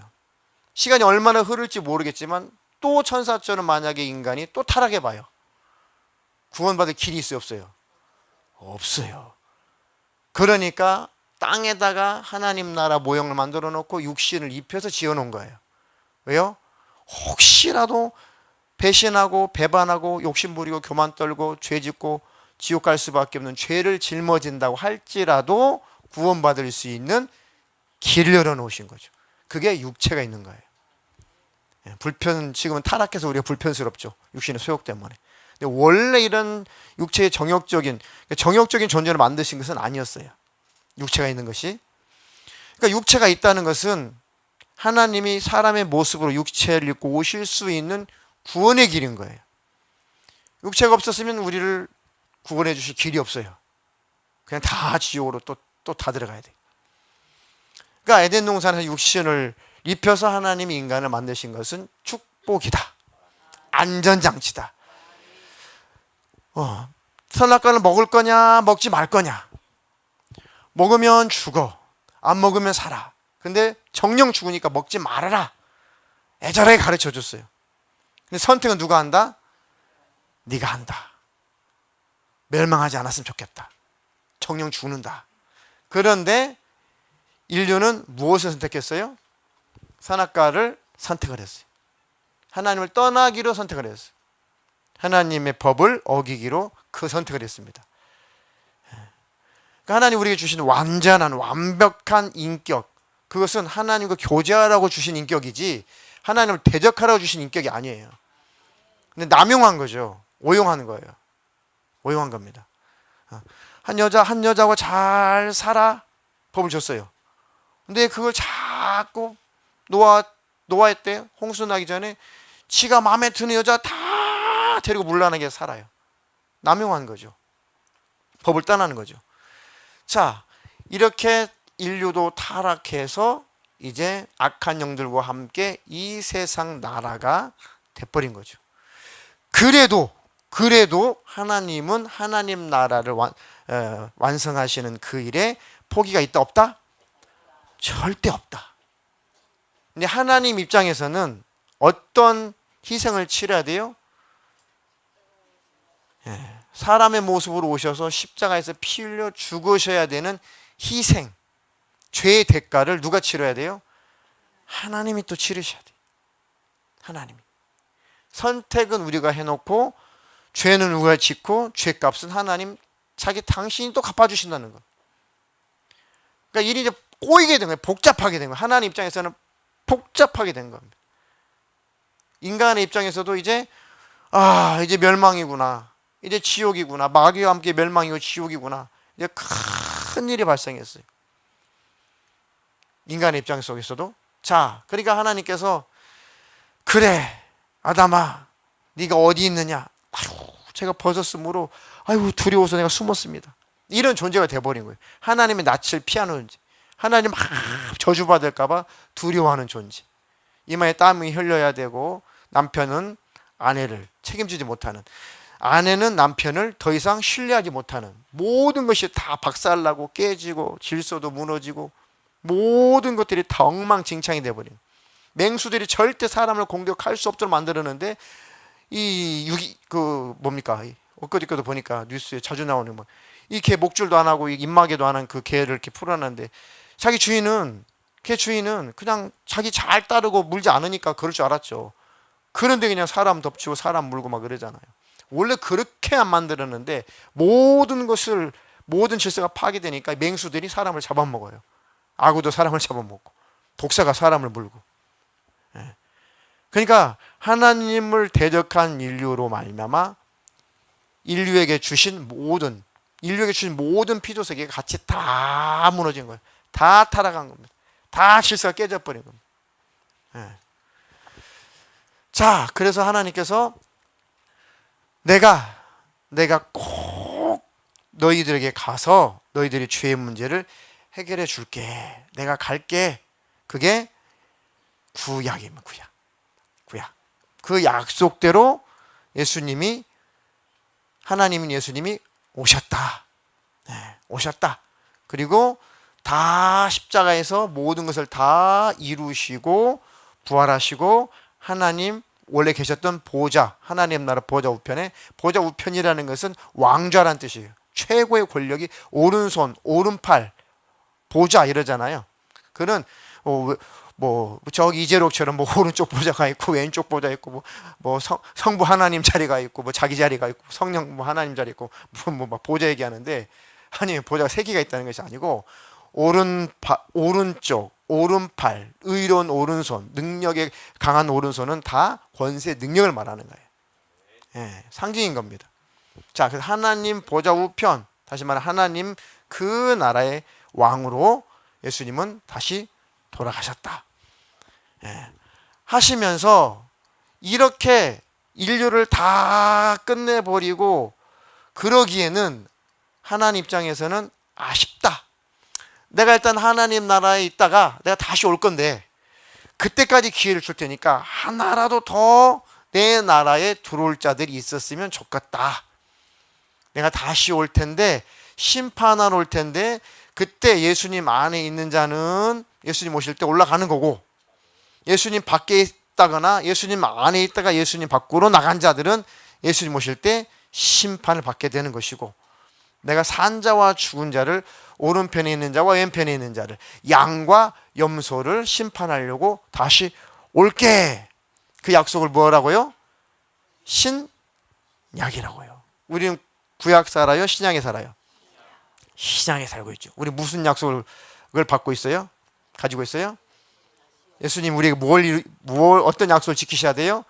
시간이 얼마나 흐를지 모르겠지만 또 천사처럼 만약에 인간이 또 타락해봐요. 구원받을 길이 있어요, 없어요? 없어요. 그러니까 땅에다가 하나님 나라 모형을 만들어 놓고 육신을 입혀서 지어 놓은 거예요. 왜요? 혹시라도 배신하고 배반하고 욕심 부리고 교만 떨고 죄 짓고 지옥 갈 수밖에 없는 죄를 짊어진다고 할지라도 구원받을 수 있는 길을 열어놓으신 거죠. 그게 육체가 있는 거예요. 지금은 타락해서 우리가 불편스럽죠. 육신의 소욕 때문에. 근데 원래 이런 육체의 정욕적인 존재를 만드신 것은 아니었어요. 육체가 있는 것이. 그러니까 육체가 있다는 것은 하나님이 사람의 모습으로 육체를 입고 오실 수 있는 구원의 길인 거예요. 육체가 없었으면 우리를 구원해 주실 길이 없어요. 그냥 다 지옥으로 또 다 들어가야 돼요. 그러니까 에덴 동산에서 육신을 입혀서 하나님이 인간을 만드신 것은 축복이다. 안전장치다. 선악과를 먹을 거냐 먹지 말 거냐. 먹으면 죽어. 안 먹으면 살아. 근데 정령 죽으니까 먹지 말아라. 애절하게 가르쳐 줬어요. 근데 선택은 누가 한다? 네가 한다. 멸망하지 않았으면 좋겠다. 정령 죽는다. 그런데 인류는 무엇을 선택했어요? 선악과를 선택을 했어요. 하나님을 떠나기로 선택을 했어요. 하나님의 법을 어기기로 그 선택을 했습니다. 그러니까 하나님 우리에게 주신 완전한 완벽한 인격, 그것은 하나님과 교제하라고 주신 인격이지 하나님을 대적하라고 주신 인격이 아니에요. 근데 남용한 거죠. 오용하는 거예요. 오용한 겁니다. 한 여자하고 잘 살아 법을 줬어요. 근데 그걸 자꾸 노아의 때 홍수 나기 전에 지가 마음에 드는 여자 다 데리고 물러나게 살아요. 남용한 거죠. 법을 떠나는 거죠. 자, 이렇게 인류도 타락해서 이제 악한 영들과 함께 이 세상 나라가 돼버린 거죠. 그래도 하나님은 하나님 나라를 완성하시는 그 일에 포기가 있다 없다? 절대 없다. 근데 하나님 입장에서는 어떤 희생을 치러야 돼요? 사람의 모습으로 오셔서 십자가에서 피 흘려 죽으셔야 되는 희생, 죄의 대가를 누가 치러야 돼요? 하나님이 또 치르셔야 돼요. 하나님이. 선택은 우리가 해놓고 죄는 우리가 짓고 죄값은 하나님 당신이 또 갚아주신다는 거. 그러니까 일이 이제 꼬이게 된 거예요. 복잡하게 된 거예요. 하나님 입장에서는 복잡하게 된 겁니다. 인간의 입장에서도 이제 이제 멸망이구나. 이제 지옥이구나. 마귀와 함께 멸망이고 지옥이구나. 이제 큰 일이 발생했어요. 인간의 입장 속에서도. 자, 그러니까 하나님께서 그래 아담아 네가 어디 있느냐. 제가 벗었으므로 두려워서 내가 숨었습니다. 이런 존재가 돼버린 거예요. 하나님의 낯을 피하는 존재. 하나님 저주받을까 봐 두려워하는 존재. 이마에 땀이 흘려야 되고 남편은 아내를 책임지지 못하는, 아내는 남편을 더 이상 신뢰하지 못하는, 모든 것이 다 박살나고 깨지고 질서도 무너지고 모든 것들이 다 엉망진창이 돼버린, 맹수들이 절대 사람을 공격할 수 없도록 만들었는데 엊그저께도 보니까 뉴스에 자주 나오는 이 개 목줄도 안 하고 입마개도 안 한 그 개를 이렇게 풀어놨는데 자기 주인은 개 주인은 그냥 자기 잘 따르고 물지 않으니까 그럴 줄 알았죠. 그런데 그냥 사람 덮치고 사람 물고 막 그러잖아요. 원래 그렇게 안 만들었는데 모든 질서가 파괴되니까 맹수들이 사람을 잡아먹어요. 악어도 사람을 잡아먹고 독사가 사람을 물고. 예. 그러니까 하나님을 대적한 인류로 말미암아 인류에게 주신 모든 피조 세계가 같이 다 무너진 거예요. 다 타락한 겁니다. 다 질서가 깨져버린 겁니다. 예. 자, 그래서 하나님께서 내가 꼭 너희들에게 가서 너희들의 죄의 문제를 해결해 줄게. 내가 갈게. 그게 구약입니다. 구약. 그 약속대로 하나님인 예수님이 오셨다. 네, 오셨다. 그리고 다 십자가에서 모든 것을 다 이루시고 부활하시고 하나님 원래 계셨던 보좌, 하나님 나라 보좌 우편에, 보좌 우편이라는 것은 왕좌란 뜻이에요. 최고의 권력이 오른손, 오른팔, 보좌 이러잖아요. 그는 저기 이재록처럼 오른쪽 보좌가 있고 왼쪽 보좌 있고 성부 하나님 자리가 있고 자기 자리가 있고 성령 하나님 자리 있고 막 보좌 얘기하는데, 아니 보좌가 세 개가 있다는 것이 아니고 오른쪽, 오른팔, 의로운 오른손, 능력에 강한 오른손은 다 권세, 능력을 말하는 거예요. 예, 상징인 겁니다. 자, 그래서 하나님 보좌 우편, 다시 말해 하나님 그 나라의 왕으로 예수님은 다시 돌아가셨다. 예, 하시면서 이렇게 인류를 다 끝내버리고 그러기에는 하나님 입장에서는 아쉽다. 내가 일단 하나님 나라에 있다가 내가 다시 올 건데 그때까지 기회를 줄 테니까 하나라도 더 내 나라에 들어올 자들이 있었으면 좋겠다. 내가 다시 올 텐데 심판하러 올 텐데 그때 예수님 안에 있는 자는 예수님 오실 때 올라가는 거고, 예수님 밖에 있다거나 예수님 안에 있다가 예수님 밖으로 나간 자들은 예수님 오실 때 심판을 받게 되는 것이고, 내가 산 자와 죽은 자를, 오른편에 있는 자와 왼편에 있는 자를, 양과 염소를 심판하려고 다시 올게. 그 약속을 뭐라고요? 신약이라고요. 우리는 구약 살아요? 신약에 살아요? 신약에 살고 있죠. 우리 무슨 약속을 받고 있어요? 가지고 있어요? 예수님 우리에게 어떤 약속을 지키셔야 돼요?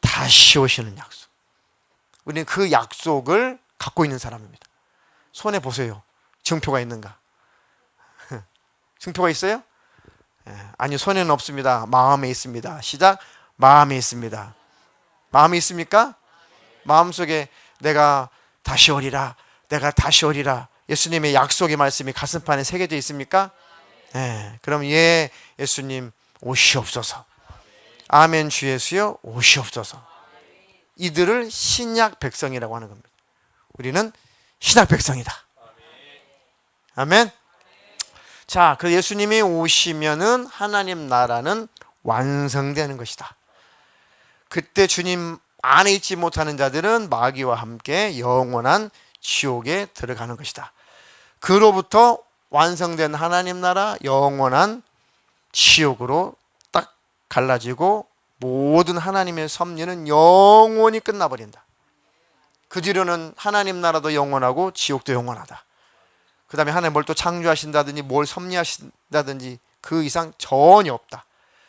다시 오시는 약속. 우리는 그 약속을 갖고 있는 사람입니다. 손에 보세요. 증표가 있는가? 증표가 있어요? 아니요, 손에는 없습니다. 마음에 있습니다. 시작. 마음에 있습니다. 마음이 있습니까? 마음속에 내가 다시 오리라, 내가 다시 오리라, 예수님의 약속의 말씀이 가슴판에 새겨져 있습니까? 그럼 예수님 오시옵소서. 아멘. 주 예수여 오시옵소서. 이들을 신약 백성이라고 하는 겁니다. 우리는 신약 백성이다. 아멘. 자, 그 예수님이 오시면은 하나님 나라는 완성되는 것이다. 그때 주님 안에 있지 못하는 자들은 마귀와 함께 영원한 지옥에 들어가는 것이다. 그로부터 완성된 하나님 나라, 영원한 지옥으로 딱 갈라지고 모든 하나님의 섭리는 영원히 끝나버린다. 그 뒤로는 하나님 나라도 영원하고 지옥도 영원하다. 그 다음에 하나님 뭘 또 창조하신다든지 뭘 섭리하신다든지 그 이상 전혀 없다.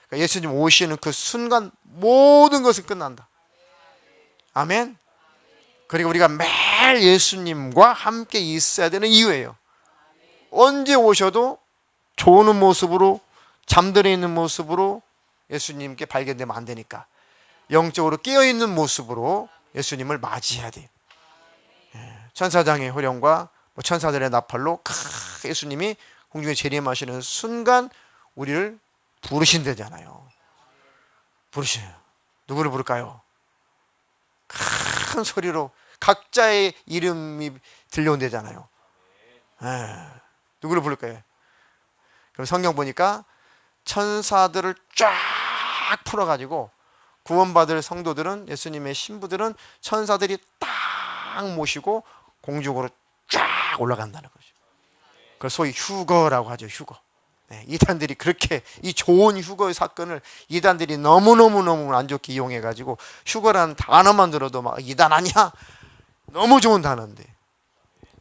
그러니까 예수님 오시는 그 순간 모든 것은 끝난다. 아멘. 그리고 우리가 매일 예수님과 함께 있어야 되는 이유예요. 언제 오셔도 좋은 모습으로, 잠들어 있는 모습으로 예수님께 발견되면 안 되니까 영적으로 깨어있는 모습으로 예수님을 맞이해야 돼요. 천사장의 호령과 천사들의 나팔로 예수님이 공중에 재림하시는 순간 우리를 부르신다잖아요. 부르셔요. 누구를 부를까요? 큰 소리로 각자의 이름이 들려온다잖아요. 누구를 부를까요? 그럼 성경 보니까 천사들을 쫙 풀어가지고 구원받을 성도들은, 예수님의 신부들은 천사들이 딱 모시고 공중으로 쫙 올라간다는 거죠. 그걸 소위 휴거라고 하죠. 휴거. 이단들이 그렇게 이 좋은 휴거 사건을 이단들이 너무너무 안 좋게 이용해가지고 휴거라는 단어만 들어도 막 이단 아니야? 너무 좋은 단어인데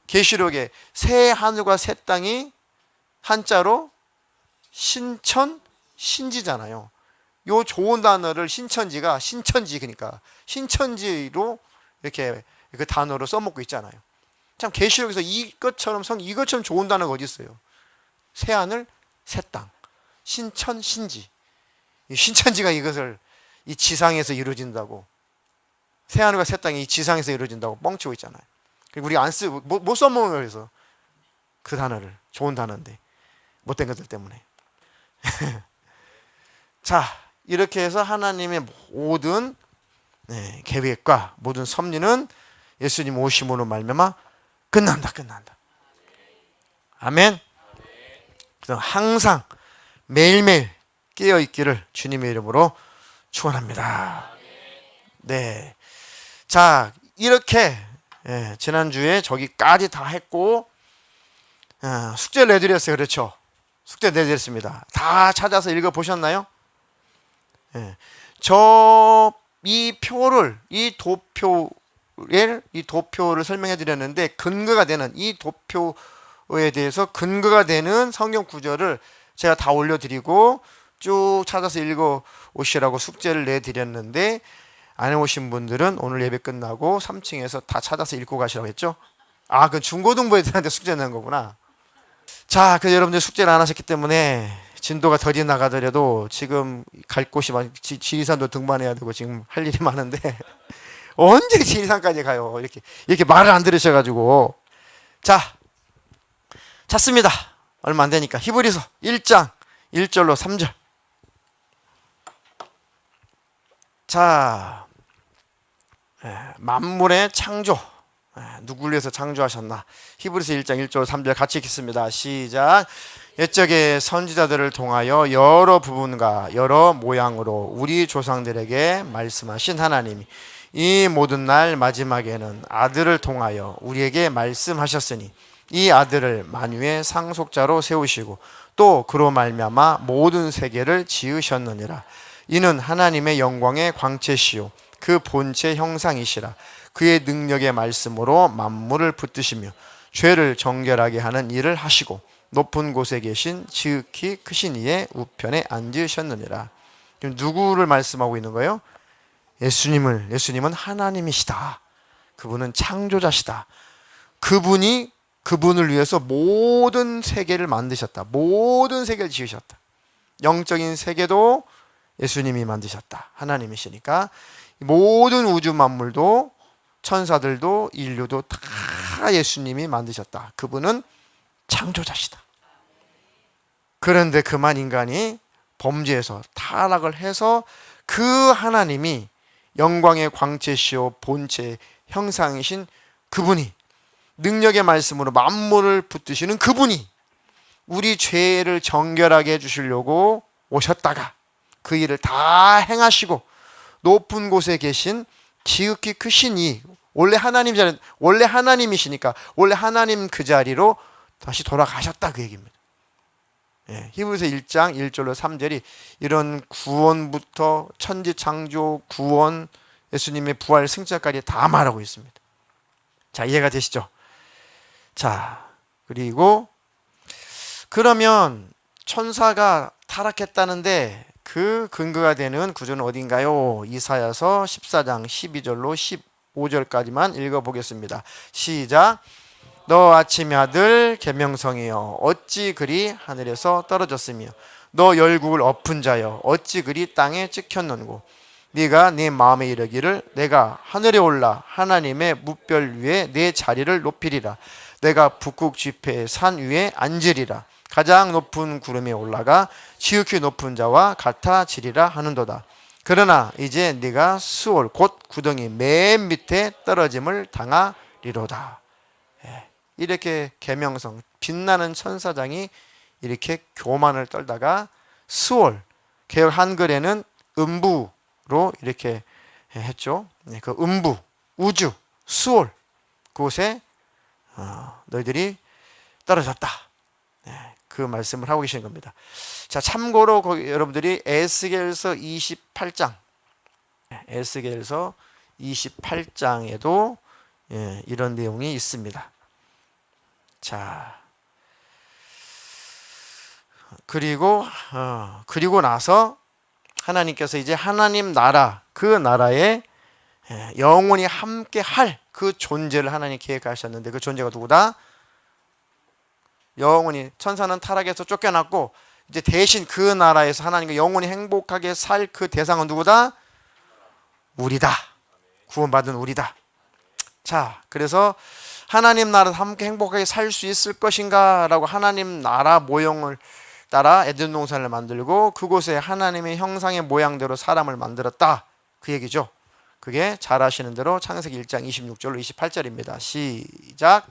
계시록에 새 하늘과 새 땅이 한자로 신천 신지잖아요. 요 좋은 단어를 신천지 그러니까 신천지로 이렇게 그 단어로 써먹고 있잖아요. 참 계시록에서 이것처럼 좋은 단어가 어디 있어요? 새 하늘 새 땅, 신천, 신지. 신천지가 이것을 이 지상에서 이루어진다고, 새 하늘과 새 땅이 이 지상에서 이루어진다고 뻥치고 있잖아요. 그리고 우리가 안 쓰고 못 써먹는 거에서 그 단어를, 좋은 단어인데 못된 것들 때문에. 자, 이렇게 해서 하나님의 모든 계획과 모든 섭리는 예수님 오심으로 말미암아 끝난다. 아멘. 항상 매일매일 깨어 있기를 주님의 이름으로 축원합니다. 네. 자, 이렇게 지난주에 저기까지 다 했고 숙제를 내드렸어요. 그렇죠? 숙제 내드렸습니다. 다 찾아서 읽어 보셨나요? 이 도표를 설명해 드렸는데 근거가 되는 이 도표에 대해서 근거가 되는 성경 구절을 제가 다 올려드리고 쭉 찾아서 읽어 오시라고 숙제를 내드렸는데 안 해오신 분들은 오늘 예배 끝나고 3층에서 다 찾아서 읽고 가시라고 했죠? 그 중고등부 애들한테 숙제 낸 거구나. 자, 그래서 여러분들 숙제를 안 하셨기 때문에 진도가 더디 나가더라도 지금 갈 곳이 많이, 지리산도 등반해야 되고 지금 할 일이 많은데 언제 지리산까지 가요? 이렇게 말을 안 들으셔가지고. 자, 찾습니다. 얼마 안 되니까. 히브리서 1장 1절로 3절. 자, 만물의 창조. 누구를 위해서 창조하셨나? 히브리서 1장 1절 3절 같이 읽겠습니다. 시작. 옛적에 선지자들을 통하여 여러 부분과 여러 모양으로 우리 조상들에게 말씀하신 하나님이 이 모든 날 마지막에는 아들을 통하여 우리에게 말씀하셨으니 이 아들을 만유의 상속자로 세우시고 또 그로 말미암아 모든 세계를 지으셨느니라. 이는 하나님의 영광의 광채시요 그 본체 형상이시라. 그의 능력의 말씀으로 만물을 붙드시며 죄를 정결하게 하는 일을 하시고 높은 곳에 계신 지극히 크신 이의 우편에 앉으셨느니라. 지금 누구를 말씀하고 있는 거예요? 예수님은 하나님이시다. 그분은 창조자시다. 그분을 위해서 모든 세계를 만드셨다. 모든 세계를 지으셨다. 영적인 세계도 예수님이 만드셨다. 하나님이시니까 모든 우주 만물도 천사들도 인류도 다 예수님이 만드셨다. 그분은 창조자시다. 그런데 그만 인간이 범죄해서 타락을 해서 그 하나님이 영광의 광채시요 본체 형상이신 그분이 능력의 말씀으로 만물을 붙드시는 그분이 우리 죄를 정결하게 해주시려고 오셨다가 그 일을 다 행하시고 높은 곳에 계신 지극히 크신 이 원래 하나님이시니까 원래 하나님 그 자리로 다시 돌아가셨다 그 얘기입니다. 히브리서 1장 1절로 3절이 이런 구원부터 천지창조, 구원, 예수님의 부활, 승천까지 다 말하고 있습니다. 자, 이해가 되시죠? 자, 그리고 그러면 천사가 타락했다는데 그 근거가 되는 구절은 어딘가요? 이사야서 14장 12절로 15절까지만 읽어보겠습니다. 시작. 너 아침의 아들 계명성이여 어찌 그리 하늘에서 떨어졌으며 너 열국을 엎은 자여 어찌 그리 땅에 찍혔는고 네가 네 마음에 이르기를 내가 하늘에 올라 하나님의 뭇별 위에 내 자리를 높이리라. 내가 북극 지폐의 산 위에 앉으리라. 가장 높은 구름에 올라가 지극히 높은 자와 같아지리라 하는도다. 그러나 이제 네가 수월 곧 구덩이 맨 밑에 떨어짐을 당하리로다. 이렇게 계명성 빛나는 천사장이 이렇게 교만을 떨다가 수월, 개혁 한글에는 음부로 이렇게 했죠. 그 음부, 우주, 수월 그곳에 너희들이 떨어졌다. 그 말씀을 하고 계시는 겁니다. 자, 참고로 여러분들이 에스겔서 28장, 에스겔서 28장에도 이런 내용이 있습니다. 자, 그리고 나서 하나님께서 이제 하나님 나라, 그 나라에 영원히 함께 할 그 존재를 하나님 계획하셨는데, 그 존재가 누구다? 영원히, 천사는 타락해서 쫓겨났고 이제 대신 그 나라에서 하나님과 영원히 행복하게 살 그 대상은 누구다? 우리다. 구원받은 우리다. 자, 그래서 하나님 나라에서 함께 행복하게 살 수 있을 것인가 라고 하나님 나라 모형을 따라 에덴 동산을 만들고 그곳에 하나님의 형상의 모양대로 사람을 만들었다, 그 얘기죠. 그게 잘 아시는 대로 창세기 1장 26절로 28절입니다. 시작.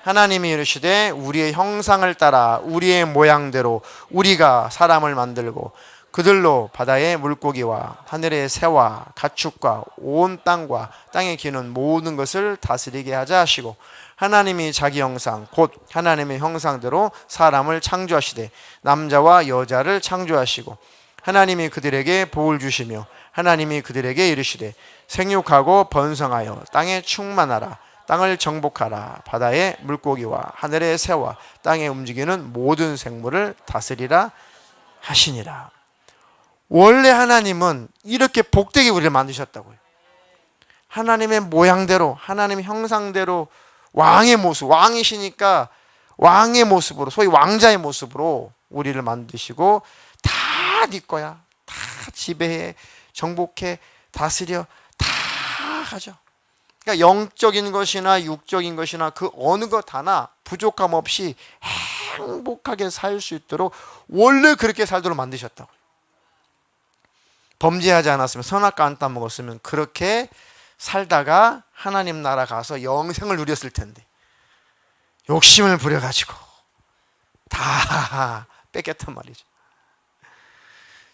하나님이 이르시되 우리의 형상을 따라 우리의 모양대로 우리가 사람을 만들고 그들로 바다의 물고기와 하늘의 새와 가축과 온 땅과 땅에 기는 모든 것을 다스리게 하자 하시고, 하나님이 자기 형상 곧 하나님의 형상대로 사람을 창조하시되 남자와 여자를 창조하시고, 하나님이 그들에게 복을 주시며 하나님이 그들에게 이르시되 생육하고 번성하여 땅에 충만하라, 땅을 정복하라, 바다의 물고기와 하늘의 새와 땅에 움직이는 모든 생물을 다스리라 하시니라. 원래 하나님은 이렇게 복되게 우리를 만드셨다고요. 하나님의 모양대로, 하나님의 형상대로 왕의 모습, 왕이시니까 왕의 모습으로, 소위 왕자의 모습으로 우리를 만드시고 다 네 거야, 다 지배해, 정복해, 다스려, 다 하죠. 그러니까 영적인 것이나 육적인 것이나 그 어느 것 하나 부족함 없이 행복하게 살 수 있도록 원래 그렇게 살도록 만드셨다고요. 범죄하지 않았으면, 선악과 안 따먹었으면 그렇게 살다가 하나님 나라 가서 영생을 누렸을 텐데 욕심을 부려가지고 다 뺏겼단 말이죠.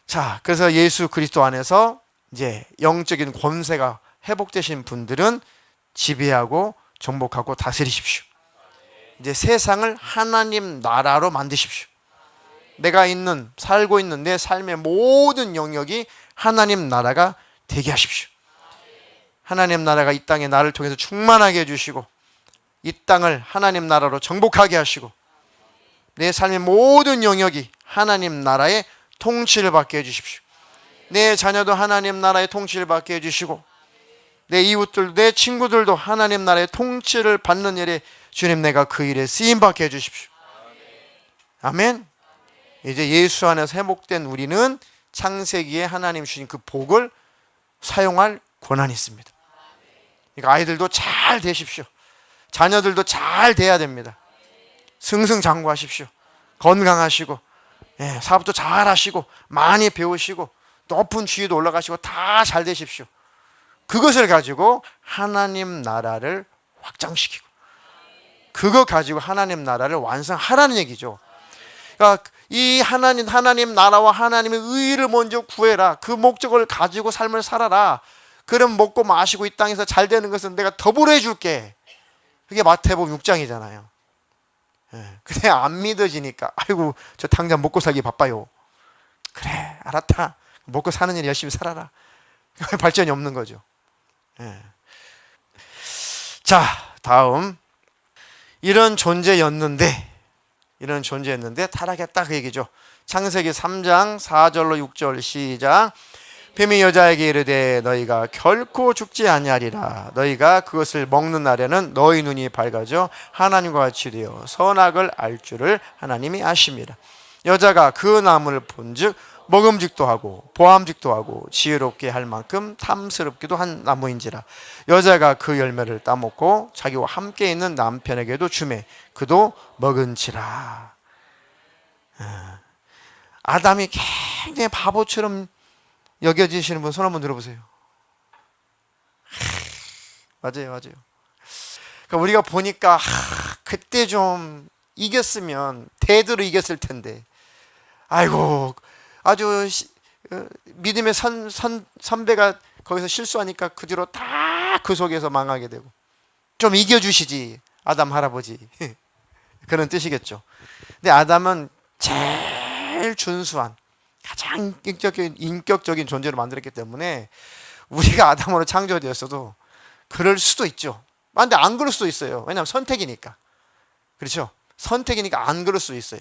자, 그래서 예수 그리스도 안에서 이제 영적인 권세가 회복되신 분들은 지배하고 정복하고 다스리십시오. 이제 세상을 하나님 나라로 만드십시오. 내가 살고 있는 내 삶의 모든 영역이 하나님 나라가 되게 하십시오. 하나님 나라가 이 땅에 나를 통해서 충만하게 해주시고 이 땅을 하나님 나라로 정복하게 하시고 내 삶의 모든 영역이 하나님 나라의 통치를 받게 해주십시오. 내 자녀도 하나님 나라의 통치를 받게 해주시고 내 이웃들, 내 친구들도 하나님 나라의 통치를 받는 일에 주님, 내가 그 일에 쓰임받게 해주십시오. 아멘. 이제 예수 안에서 회복된 우리는 창세기에 하나님 주신 그 복을 사용할 권한이 있습니다. 그러니까 아이들도 잘 되십시오. 자녀들도 잘 돼야 됩니다. 승승장구하십시오. 건강하시고 사업도 잘 하시고 많이 배우시고 높은 지위도 올라가시고 다 잘 되십시오. 그것을 가지고 하나님 나라를 확장시키고 그거 가지고 하나님 나라를 완성하라는 얘기죠. 그러니까 이 하나님 나라와 하나님의 의를 먼저 구해라. 그 목적을 가지고 삶을 살아라. 그럼 먹고 마시고 이 땅에서 잘 되는 것은 내가 더불어 해줄게. 그게 마태복음 6장이잖아요. 근데 안 믿어지니까 아이고 저 당장 먹고 살기 바빠요. 그래 알았다. 먹고 사는 일 열심히 살아라. 발전이 없는 거죠. 자, 다음 이런 존재였는데 타락했다, 그 얘기죠. 창세기 3장 4절로 6절 시작. 뱀이 여자에게 이르되 너희가 결코 죽지 아니하리라. 너희가 그것을 먹는 날에는 너희 눈이 밝아져 하나님과 같이 되어 선악을 알 줄을 하나님이 아심이라. 여자가 그 나무를 본즉 먹음직도 하고 보암직도 하고 지혜롭게 할 만큼 탐스럽기도 한 나무인지라. 여자가 그 열매를 따먹고 자기와 함께 있는 남편에게도 주매 그도 먹은지라. 아담이 굉장히 바보처럼 여겨지시는 분 손 한번 들어보세요. 맞아요. 그러니까 우리가 보니까 그때 좀 이겼으면 대대로 이겼을 텐데, 아이고 아주 믿음의 선배가 거기서 실수하니까 그 뒤로 다 그 속에서 망하게 되고, 좀 이겨주시지 아담 할아버지 그런 뜻이겠죠. 근데 아담은 제일 준수한 가장 인격적인 존재로 만들었기 때문에 우리가 아담으로 창조되었어도 그럴 수도 있죠. 근데 안 그럴 수도 있어요. 왜냐하면 선택이니까. 그렇죠? 선택이니까 안 그럴 수 있어요.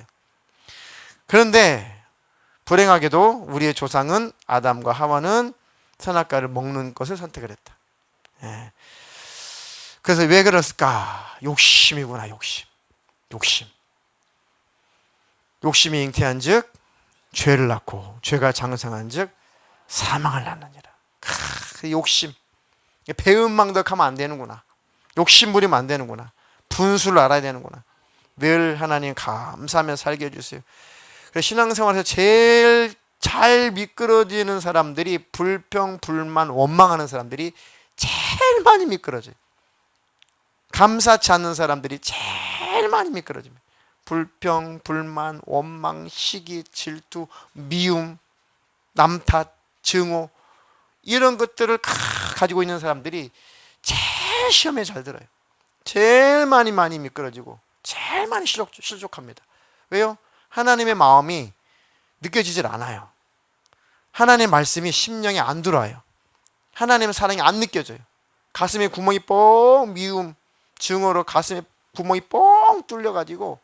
그런데 불행하게도 우리의 조상은 아담과 하와는 선악과를 먹는 것을 선택을 했다. 예. 그래서 왜 그랬을까? 욕심이구나. 욕심이 잉태한 즉 죄를 낳고 죄가 장성한 즉 사망을 낳느니라. 욕심. 배은망덕하면 안 되는구나. 욕심 부리면 안 되는구나. 분수를 알아야 되는구나. 늘 하나님 감사하며 살게 해주세요. 그래서 신앙생활에서 제일 잘 미끄러지는 사람들이 불평, 불만, 원망하는 사람들이 제일 많이 미끄러져요. 감사치 않는 사람들이 제일 많이 미끄러집니다. 불평, 불만, 원망, 시기, 질투, 미움, 남 탓, 증오 이런 것들을 가지고 있는 사람들이 제일 시험에 잘 들어요. 제일 많이 미끄러지고 제일 많이 실족합니다. 왜요? 하나님의 마음이 느껴지질 않아요. 하나님의 말씀이 심령에 안 들어와요. 하나님의 사랑이 안 느껴져요. 가슴에 구멍이 뻥, 미움, 증오로 가슴에 구멍이 뻥 뚫려가지고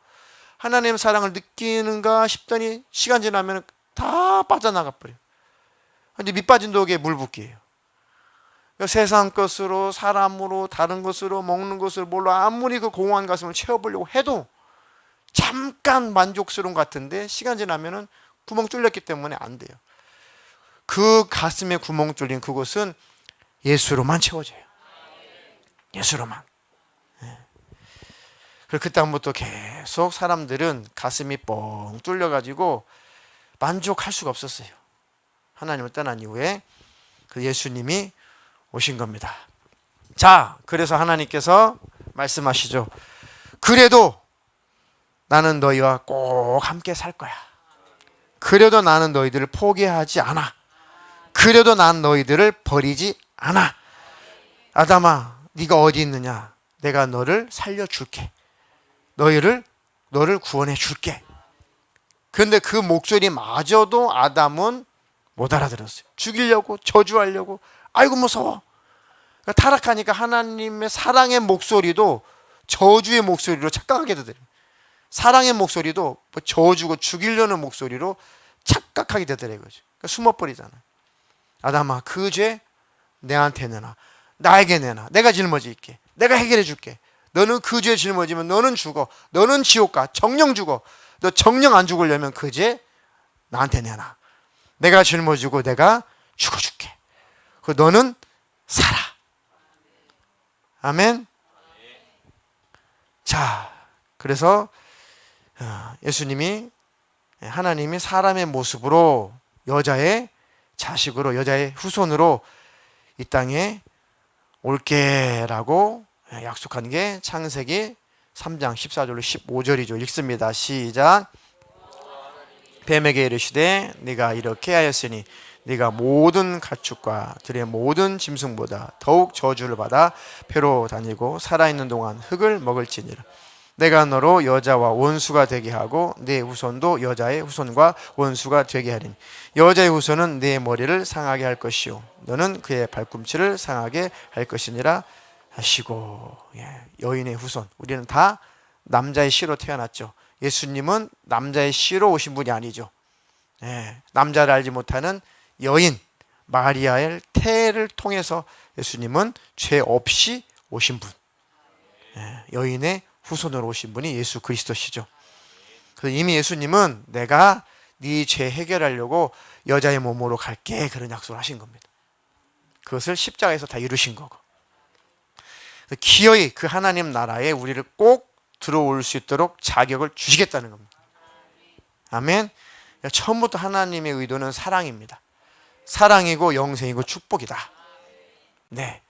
하나님의 사랑을 느끼는가 싶더니 시간 지나면 다 빠져나가 버려요. 근데 밑 빠진 독에 물 붓기예요. 세상 것으로, 사람으로, 다른 것으로, 먹는 것으로 몰라 아무리 그 공허한 가슴을 채워보려고 해도 잠깐 만족스러운 것 같은데 시간 지나면은 구멍 뚫렸기 때문에 안 돼요. 그 가슴에 구멍 뚫린 그곳은 예수로만 채워져요. 예수로만. 그리고 그다음부터 계속 사람들은 가슴이 뻥 뚫려가지고 만족할 수가 없었어요. 하나님을 떠난 이후에 그 예수님이 오신 겁니다. 자, 그래서 하나님께서 말씀하시죠. 그래도 나는 너희와 꼭 함께 살 거야. 그래도 나는 너희들을 포기하지 않아. 그래도 난 너희들을 버리지 않아. 아담아, 네가 어디 있느냐? 내가 너를 살려줄게. 너를 구원해 줄게. 그런데 그 목소리마저도 아담은 못 알아들었어요. 죽이려고, 저주하려고, 아이고 무서워. 타락하니까 하나님의 사랑의 목소리도 저주의 목소리로 착각하게 되더래요. 사랑의 목소리도 저주고 죽이려는 목소리로 착각하게 되더래요. 그러니까 숨어버리잖아요. 아담아, 그 죄 내한테 내놔. 나에게 내놔. 내가 짊어질게. 내가 해결해 줄게. 너는 그 죄 짊어지면 너는 죽어. 너는 지옥 가. 정령 죽어. 너 정령 안 죽으려면 그 죄 나한테 내놔. 내가 짊어지고 내가 죽어줄게. 그 너는 살아. 아멘. 자, 그래서 예수님이 하나님이 사람의 모습으로 여자의 자식으로 여자의 후손으로 이 땅에 올게라고 약속한 게 창세기 3장 14절로 15절이죠. 읽습니다. 시작. 뱀에게 이르시되 네가 이렇게 하였으니 네가 모든 가축과 들의 모든 짐승보다 더욱 저주를 받아 배로 다니고 살아있는 동안 흙을 먹을지니라. 내가 너로 여자와 원수가 되게 하고 네 후손도 여자의 후손과 원수가 되게 하리니 여자의 후손은 네 머리를 상하게 할 것이요 너는 그의 발꿈치를 상하게 할 것이니라 하시고. 여인의 후손, 우리는 다 남자의 씨로 태어났죠. 예수님은 남자의 씨로 오신 분이 아니죠. 남자를 알지 못하는 여인 마리아의 태를 통해서 예수님은 죄 없이 오신 분, 여인의 후손으로 오신 분이 예수 그리스도시죠. 그래서 이미 예수님은 내가 네 죄 해결하려고 여자의 몸으로 갈게, 그런 약속을 하신 겁니다. 그것을 십자가에서 다 이루신 거고, 기어이 그 하나님 나라에 우리를 꼭 들어올 수 있도록 자격을 주시겠다는 겁니다. 아멘. 처음부터 하나님의 의도는 사랑입니다. 사랑이고 영생이고 축복이다. 네.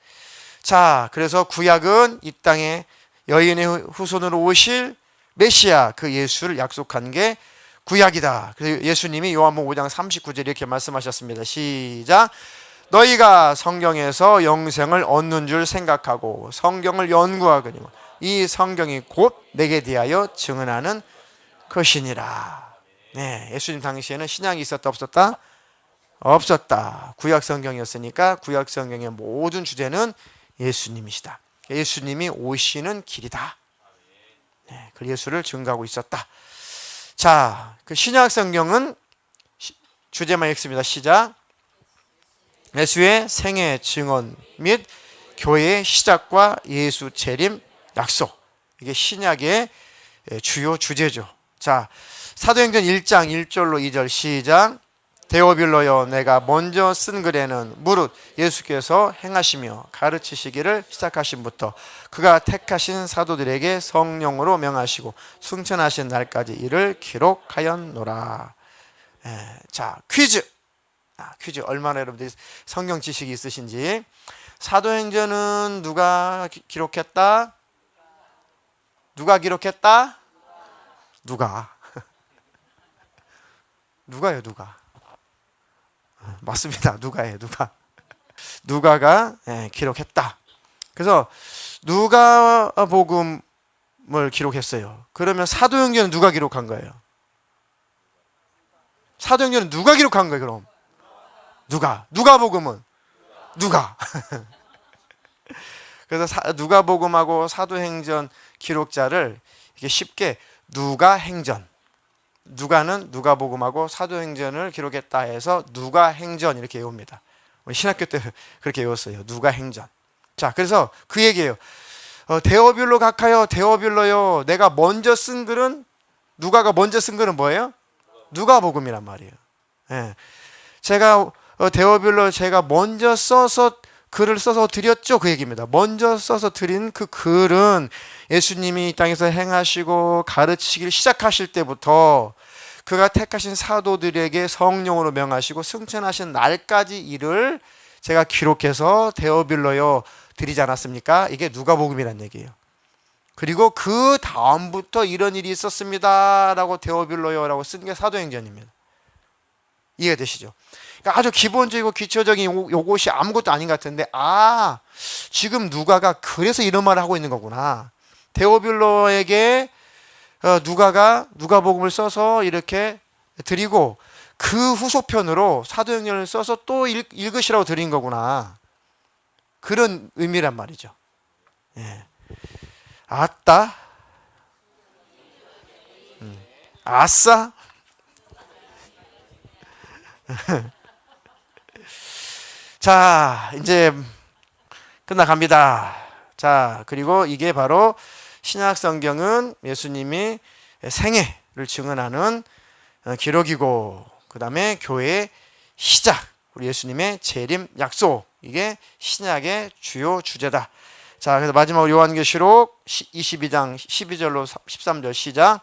자, 그래서 구약은 이 땅에 여인의 후손으로 오실 메시아, 그 예수를 약속한 게 구약이다. 그래서 예수님이 요한복음 5장 39절 이렇게 말씀하셨습니다. 시작. 너희가 성경에서 영생을 얻는 줄 생각하고 성경을 연구하거니와 이 성경이 곧 내게 대하여 증언하는 것이니라. 네, 예수님 당시에는 신약이 있었다 없었다? 없었다. 구약 성경이었으니까 구약 성경의 모든 주제는 예수님이시다. 예수님이 오시는 길이다. 네, 그 예수를 증거하고 있었다. 자, 그 신약 성경은 주제만 읽습니다. 시작. 예수의 생애 증언 및 교회의 시작과 예수 재림 약속. 이게 신약의 주요 주제죠. 자, 사도행전 1장 1절로 2절 시작. 데오빌로여 내가 먼저 쓴 글에는 무릇 예수께서 행하시며 가르치시기를 시작하신부터 그가 택하신 사도들에게 성령으로 명하시고 승천하신 날까지 이를 기록하였노라. 자, 퀴즈. 퀴즈. 얼마나 여러분들이 성경 지식이 있으신지. 사도행전은 누가 기록했다? 누가 기록했다? 누가? 누가요, 누가? 맞습니다. 누가예요, 누가. 누가가 기록했다. 그래서 누가복음을 기록했어요. 그러면 사도행전은 누가 기록한 거예요? 사도행전은 누가 기록한 거예요, 그럼? 누가복음은 누가? 그래서 누가복음하고 사도행전 기록자를 이게 쉽게 누가행전, 누가는 누가복음하고 사도행전을 기록했다 해서 누가행전 이렇게 외웁니다. 신학교 때 그렇게 외웠어요. 누가행전. 자, 그래서 그 얘기예요. 데오빌로 각하여 데오빌로요. 내가 먼저 쓴 글은 누가가 먼저 쓴 글은 뭐예요? 누가복음이란 말이에요. 예. 제가 데오빌로 제가 먼저 글을 써서 드렸죠. 그 얘기입니다. 먼저 써서 드린 그 글은 예수님이 이 땅에서 행하시고 가르치기를 시작하실 때부터 그가 택하신 사도들에게 성령으로 명하시고 승천하신 날까지 일을 제가 기록해서 데오빌로요 드리지 않았습니까? 이게 누가복음이란 얘기예요. 그리고 그 다음부터 이런 일이 있었습니다 라고 데오빌로요라고 쓴 게 사도행전입니다. 이해가 되시죠? 그러니까 아주 기본적이고 기초적인 요것이 아무것도 아닌 것 같은데, 지금 누가가 그래서 이런 말을 하고 있는 거구나. 데오빌로에게 누가가 누가복음을 써서 이렇게 드리고 그 후속편으로 사도행전을 써서 또 읽으시라고 드린 거구나. 그런 의미란 말이죠. 예. 아따, 아싸. 자, 이제 끝나갑니다. 자, 그리고 이게 바로 신약 성경은 예수님이 생애를 증언하는 기록이고, 그 다음에 교회의 시작, 우리 예수님의 재림 약속, 이게 신약의 주요 주제다. 자, 그래서 마지막으로 요한계시록 22장 12절로 13절 시작.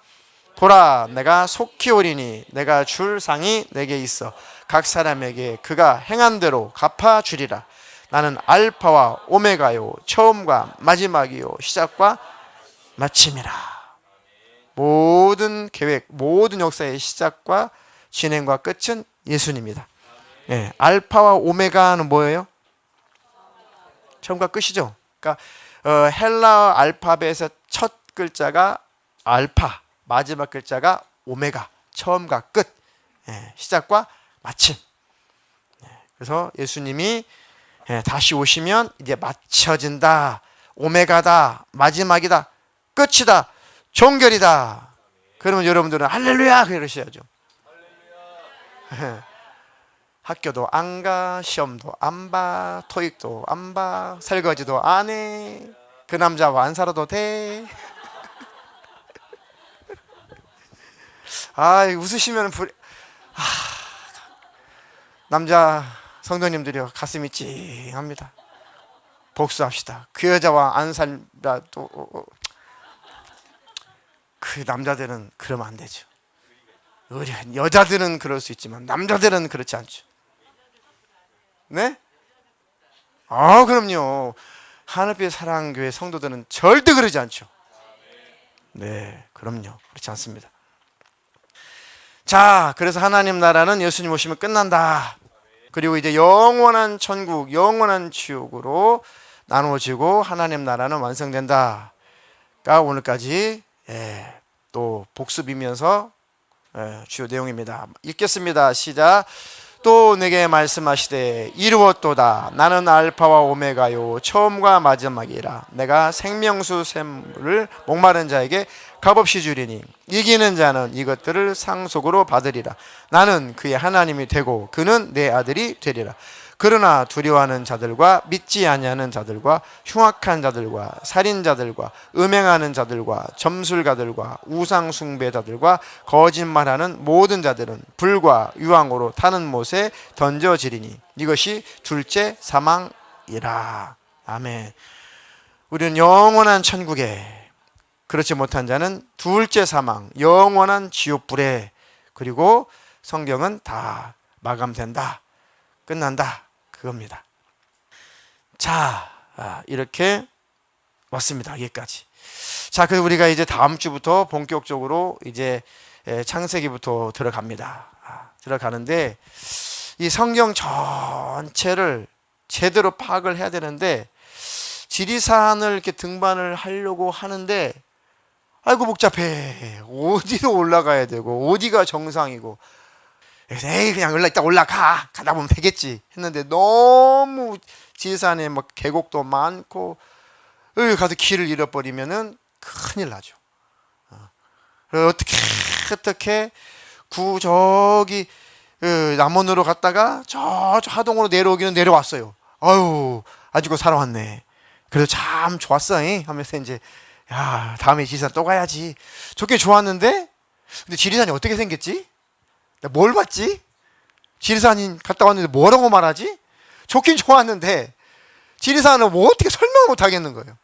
보라, 내가 속히 오리니 내가 줄 상이 내게 있어 각 사람에게 그가 행한 대로 갚아주리라. 나는 알파와 오메가요, 처음과 마지막이요, 시작과 마침이라. 모든 계획, 모든 역사의 시작과 진행과 끝은 예수님입니다. 예, 알파와 오메가는 뭐예요? 처음과 끝이죠. 그러니까 헬라 알파벳의 첫 글자가 알파, 마지막 글자가 오메가, 처음과 끝, 시작과 마침. 그래서 예수님이 다시 오시면 이제 맞춰진다, 오메가다, 마지막이다, 끝이다, 종결이다. 그러면 여러분들은 할렐루야 그러셔야죠. 학교도 안 가, 시험도 안 봐, 토익도 안 봐, 설거지도 안 해, 그 남자와 안 살아도 돼. 웃으시면 남자 성도님들이 가슴이 찡합니다. 복수합시다. 그 여자와 안 살다도 그 남자들은 그러면 안 되죠. 여자들은 그럴 수 있지만 남자들은 그렇지 않죠. 네? 그럼요. 하늘빛 사랑교회 성도들은 절대 그러지 않죠. 네, 그럼요. 그렇지 않습니다. 자, 그래서 하나님 나라는 예수님 오시면 끝난다. 그리고 이제 영원한 천국, 영원한 지옥으로 나누어지고 하나님 나라는 완성된다가 오늘까지 또 복습이면서 주요 내용입니다. 읽겠습니다. 시작. 또 내게 말씀하시되 이루었도다. 나는 알파와 오메가요 처음과 마지막이라. 내가 생명수 샘물을 목마른 자에게 값없이 주리니 이기는 자는 이것들을 상속으로 받으리라. 나는 그의 하나님이 되고 그는 내 아들이 되리라. 그러나 두려워하는 자들과 믿지 아니하는 자들과 흉악한 자들과 살인자들과 음행하는 자들과 점술가들과 우상 숭배자들과 거짓말하는 모든 자들은 불과 유황으로 타는 못에 던져지리니 이것이 둘째 사망이라. 아멘. 우리는 영원한 천국에, 그렇지 못한 자는 둘째 사망, 영원한 지옥불에, 그리고 성경은 다 마감된다, 끝난다, 그겁니다. 자, 이렇게 왔습니다. 여기까지. 자, 그래서 우리가 이제 다음 주부터 본격적으로 이제 창세기부터 들어갑니다. 들어가는데 이 성경 전체를 제대로 파악을 해야 되는데 지리산을 이렇게 등반을 하려고 하는데 아이고 복잡해. 어디로 올라가야 되고 어디가 정상이고, 그래서 에이 그냥 이따 올라가, 가다 보면 되겠지 했는데 너무 지리산에 막 계곡도 많고 여기 가서 길을 잃어버리면은 큰일 나죠. 그래서 어떻게 저기 남원으로 갔다가 저 하동으로 내려오기는 내려왔어요. 아유 아직도 살아왔네. 그래서 참 좋았어 하면서 이제 야 다음에 지리산 또 가야지. 좋게 좋았는데 근데 지리산이 어떻게 생겼지? 뭘 봤지? 지리산이 갔다 왔는데 뭐라고 말하지? 좋긴 좋았는데 지리산은 뭐 어떻게 설명을 못 하겠는 거예요.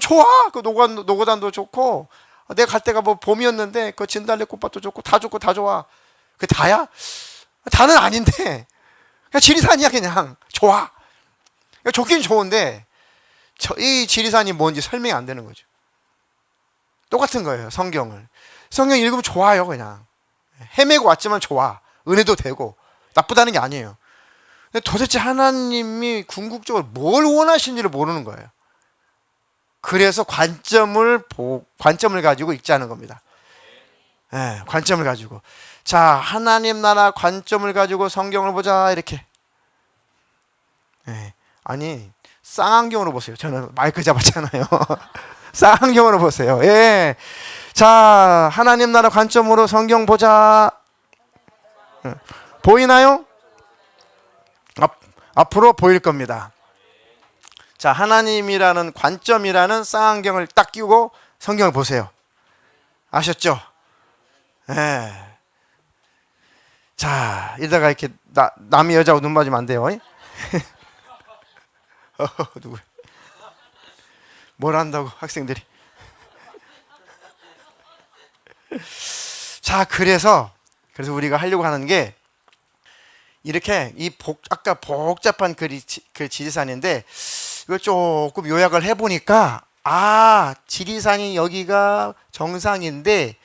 좋아. 그 노고단도 좋고 내가 갈 때가 뭐 봄이었는데 그 진달래 꽃밭도 좋고 다 좋고 다 좋아. 그 다야? 다는 아닌데 그냥 지리산이야. 그냥 좋아. 그러니까 좋긴 좋은데 이 지리산이 뭔지 설명이 안 되는 거죠. 똑같은 거예요. 성경 읽으면 좋아요. 그냥 헤매고 왔지만 좋아. 은혜도 되고 나쁘다는 게 아니에요. 근데 도대체 하나님이 궁극적으로 뭘 원하시는지를 모르는 거예요. 그래서 관점을 가지고 읽자는 겁니다. 네, 관점을 가지고. 자, 하나님 나라 관점을 가지고 성경을 보자 이렇게. 네, 아니 쌍안경으로 보세요. 저는 마이크 잡았잖아요. 쌍안경으로 보세요. 예. 자, 하나님 나라 관점으로 성경 보자. 보이나요? 앞으로 보일 겁니다. 자, 하나님이라는 관점이라는 쌍안경을 딱 끼고 성경을 보세요. 아셨죠? 예. 자, 이러다가 이렇게 남의 여자하고 눈 맞으면 안 돼요. 누구? 뭘 한다고 학생들이. 자, 그래서 우리가 하려고 하는 게 이렇게 아까 복잡한 그 지리산인데 이걸 조금 요약을 해보니까 지리산이 여기가 정상인데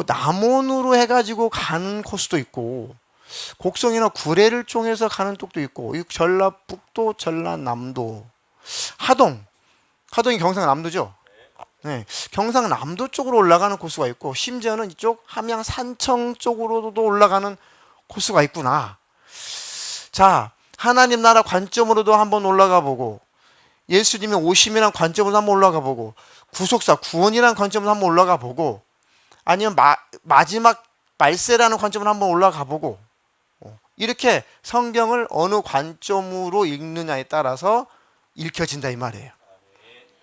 남원으로 해가지고 가는 코스도 있고 곡성이나 구례를 통해서 가는 쪽도 있고 전라북도, 전라남도, 하동이 경상남도죠. 네, 경상남도 쪽으로 올라가는 코스가 있고 심지어는 이쪽 함양 산청 쪽으로도 올라가는 코스가 있구나. 자, 하나님 나라 관점으로도 한번 올라가 보고 예수님의 오심이란 관점으로 한번 올라가 보고 구속사 구원이라는 관점으로 한번 올라가 보고 아니면 마지막 말세라는 관점으로 한번 올라가 보고 이렇게 성경을 어느 관점으로 읽느냐에 따라서 읽혀진다 이 말이에요.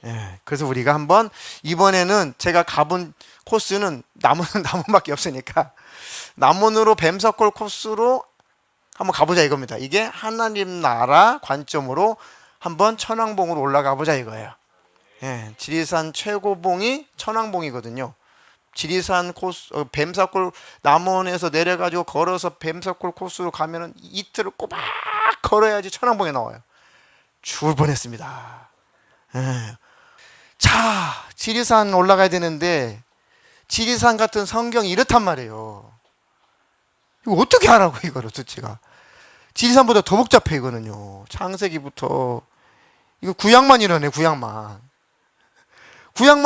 예, 그래서 우리가 한번 이번에는 제가 가본 코스는 남원밖에 없으니까 남원으로 뱀석골 코스로 한번 가보자 이겁니다. 이게 하나님 나라 관점으로 한번 천왕봉으로 올라가 보자 이거예요. 예, 지리산 최고봉이 천왕봉이거든요. 지리산 코스, 뱀석골 남원에서 내려가지고 걸어서 뱀석골 코스로 가면은 이틀을 꼬박 걸어야지 천왕봉에 나와요. 죽을 뻔했습니다. 예. 자, 지리산 올라가야 되는데 지리산 같은 성경이 이렇단 말이에요. 이거 어떻게 하라고 이거를 도대체가. 지리산보다 더 복잡해 이거는요. 창세기부터 이거 구약만 이러네. 구약만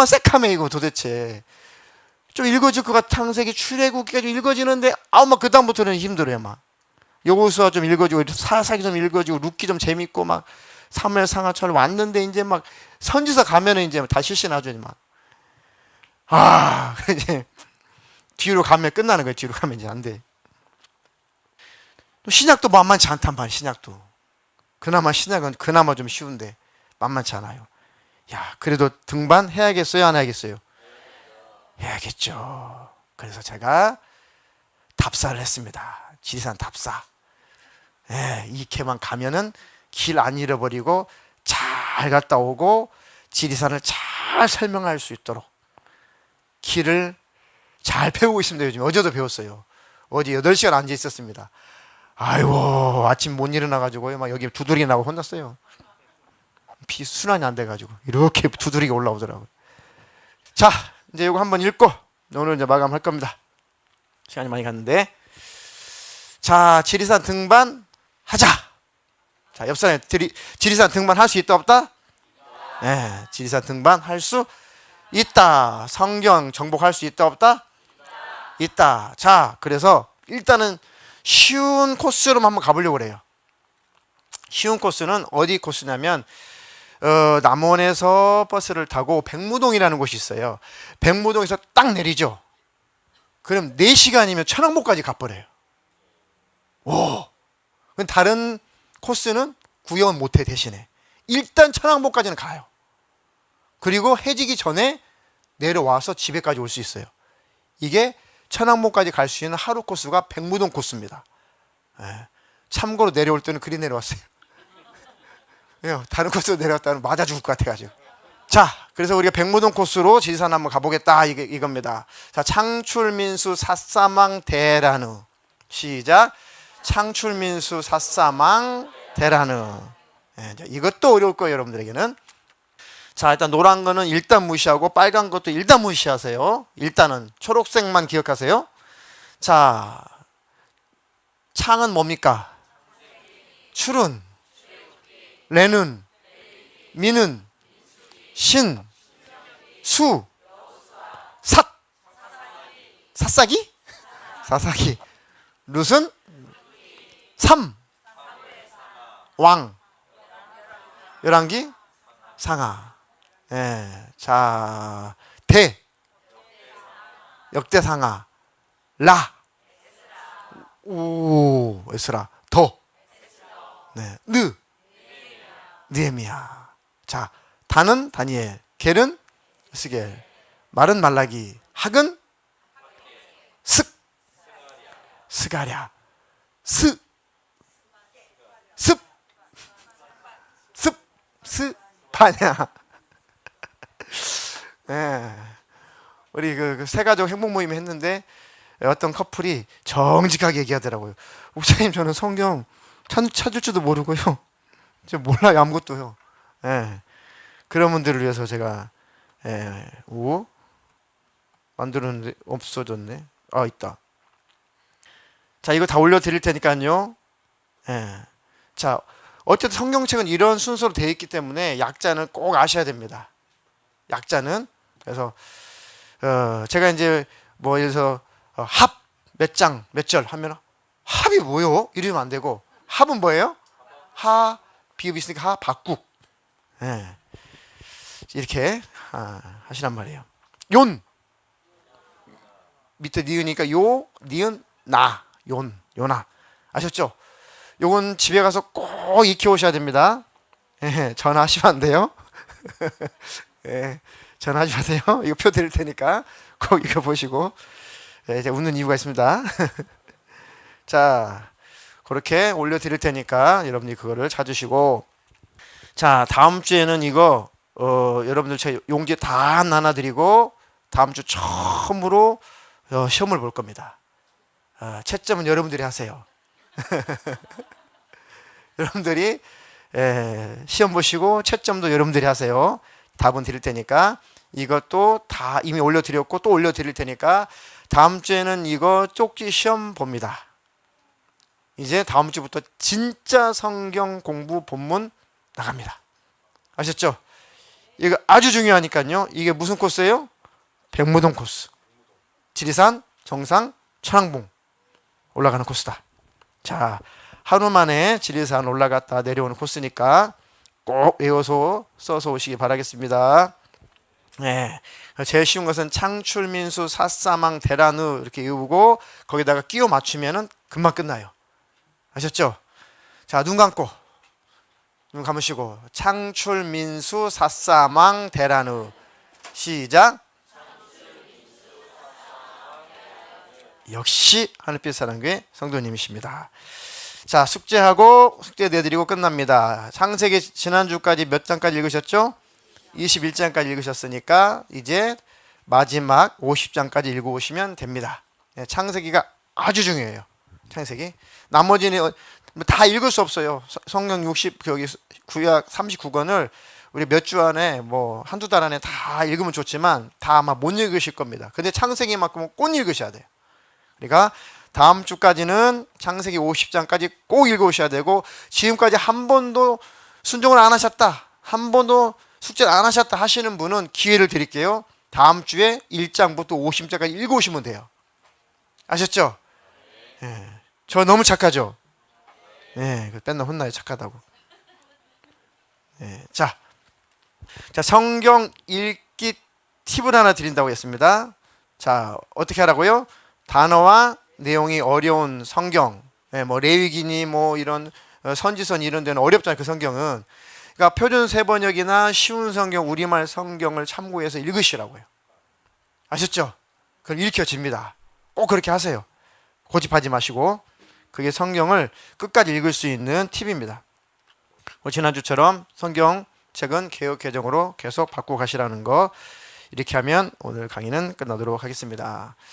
새카매 이거 도대체. 좀 읽어질 것 같아. 창세기, 출애굽기가 좀 읽어지는데 막 그다음부터는 힘들어요. 막 여호수아 좀 읽어지고, 사사기 좀 읽어지고, 룻기 좀 재밌고, 막 사무엘 상하처럼 왔는데 이제 막 선지서 가면은 이제 다 실신하죠. 막 이제 뒤로 가면 끝나는 거예요. 뒤로 가면 이제 안 돼. 또 신약도 만만치 않단 말이에요. 신약도 그나마 신약은 그나마 좀 쉬운데 만만치 않아요. 야, 그래도 등반 해야겠어요? 안 해야겠어요? 해야겠죠. 그래서 제가 답사를 했습니다. 지리산 답사. 이렇게만 가면은 길 안 잃어버리고 잘 갔다 오고 지리산을 잘 설명할 수 있도록 길을 잘 배우고 있습니다. 요즘 어제도 배웠어요. 어제 8시간 앉아 있었습니다. 아이고, 아침 못 일어나가지고요. 막 여기 두드러기 나고 혼났어요. 피 순환이 안 돼가지고 이렇게 두드러기가 올라오더라고요. 자, 이제 이거 한번 읽고 오늘 이제 마감할 겁니다. 시간이 많이 갔는데, 자, 지리산 등반 하자. 자, 옆 사람에 지리산 등반 할 수 있다 없다? 네, 지리산 등반 할 수 있다. 성경 정복할 수 있다 없다? 있다. 자, 그래서 일단은 쉬운 코스로 한번 가보려고 그래요. 쉬운 코스는 어디 코스냐면 남원에서 버스를 타고 백무동이라는 곳이 있어요. 백무동에서 딱 내리죠. 그럼 4시간이면 천왕봉까지 가버려요. 오. 다른 코스는 구경은 못해. 대신에 일단 천왕봉까지는 가요. 그리고 해지기 전에 내려와서 집에까지 올 수 있어요. 이게 천왕봉까지 갈 수 있는 하루 코스가 백무동 코스입니다. 참고로 내려올 때는 그리 내려왔어요. 다른 코스로 내려왔다면 맞아 죽을 것 같아가지고. 자, 그래서 우리가 백무동 코스로 지리산 한번 가보겠다, 이겁니다. 자, 창출민수 삿사망 대라누. 시작. 창출민수 삿사망 대라누. 이것도 어려울 거예요, 여러분들에게는. 자, 일단 노란 거는 일단 무시하고 빨간 것도 일단 무시하세요. 일단은 초록색만 기억하세요. 자, 창은 뭡니까? 출은, 레는, 미는, 신, 수, 삿, 삿사기? 사사기. 룻은 삼, 왕, 열왕기, 상하. 자, 대, 역대상하, 라, 우, 에스라, 더, 느, 느헤미야. 자, 단은 다니엘, 겔은 스겔, 말은 말라기, 학은 슥, 스가랴, 스, 습, 스파냐. 우리 그 새가족 행복 모임 했는데 어떤 커플이 정직하게 얘기하더라고요. 목사님, 저는 성경 찾을 줄도 모르고요. 저 몰라요, 아무것도요. 그런 분들을 위해서 제가 만들었는데 없어졌네. 있다. 자, 이거 다 올려드릴 테니까요. 자, 어쨌든 성경책은 이런 순서로 되어 있기 때문에 약자는 꼭 아셔야 됩니다. 약자는. 그래서 제가 이제 뭐 예를 들어서 합 몇 장 몇 절 하면 합이 뭐요? 이러면 안 되고, 합은 뭐예요? 하, 비읍이 있으니까 하, 박국. 이렇게 하시란 말이에요. 욘, 밑에 니으니까 요, 니은 나, 요나. 아셨죠? 요건 집에 가서 꼭 익혀 오셔야 됩니다. 전화하시면 안 돼요. 전화하지 마세요. 이거 표 드릴 테니까 꼭 읽어보시고. 제가 웃는 이유가 있습니다. 자, 그렇게 올려드릴 테니까 여러분이 그거를 찾으시고. 자, 다음 주에는 이거 여러분들 제 용지 다 나눠드리고 다음 주 처음으로 시험을 볼 겁니다. 채점은 여러분들이 하세요. 여러분들이 시험 보시고 채점도 여러분들이 하세요. 답은 드릴 테니까 이것도 다 이미 올려드렸고 또 올려드릴 테니까 다음 주에는 이거 쪽지 시험 봅니다. 이제 다음 주부터 진짜 성경 공부 본문 나갑니다. 아셨죠? 이거 아주 중요하니까요. 이게 무슨 코스예요? 백무동 코스. 지리산, 정상, 천왕봉 올라가는 코스다. 자, 하루 만에 지리산 올라갔다 내려오는 코스니까 꼭 외워서 써서 오시기 바라겠습니다. 네, 제일 쉬운 것은 창출민수 사사망 대란의 이렇게 외우고 거기다가 끼워 맞추면은 금방 끝나요. 아셨죠? 자, 눈 감고 눈 감으시고 창출민수 사사망 대란의 시작. 역시 하늘빛 사랑교회 성도님이십니다. 자, 숙제하고 숙제 내드리고 끝납니다. 창세기 지난주까지 몇 장까지 읽으셨죠? 21장까지 읽으셨으니까 이제 마지막 50장까지 읽어오시면 됩니다. 네, 창세기가 아주 중요해요. 창세기. 나머지는 다 읽을 수 없어요. 성경 60 여기 구약 39권을 우리 몇 주 안에 뭐 한두 달 안에 다 읽으면 좋지만 다 아마 못 읽으실 겁니다. 근데 창세기만큼은 꼭 읽으셔야 돼요. 그러니까 다음 주까지는 창세기 50장까지 꼭 읽어오셔야 되고, 지금까지 한 번도 순종을 안 하셨다, 한 번도 숙제를 안 하셨다 하시는 분은 기회를 드릴게요. 다음 주에 1장부터 50장까지 읽어오시면 돼요. 아셨죠? 예. 저 너무 착하죠? 예, 맨날 혼나요, 착하다고. 예. 자, 성경 읽기 팁을 하나 드린다고 했습니다. 자, 어떻게 하라고요? 단어와 내용이 어려운 성경, 뭐 레위기니 뭐 이런 선지선 이런 데는 어렵잖아요. 그 성경은. 그러니까 표준 세번역이나 쉬운 성경, 우리말 성경을 참고해서 읽으시라고요. 아셨죠? 그럼 읽혀집니다. 꼭 그렇게 하세요. 고집하지 마시고. 그게 성경을 끝까지 읽을 수 있는 팁입니다. 지난주처럼 성경책은 개역 개정으로 계속 바꾸고 가시라는 거, 이렇게 하면 오늘 강의는 끝나도록 하겠습니다.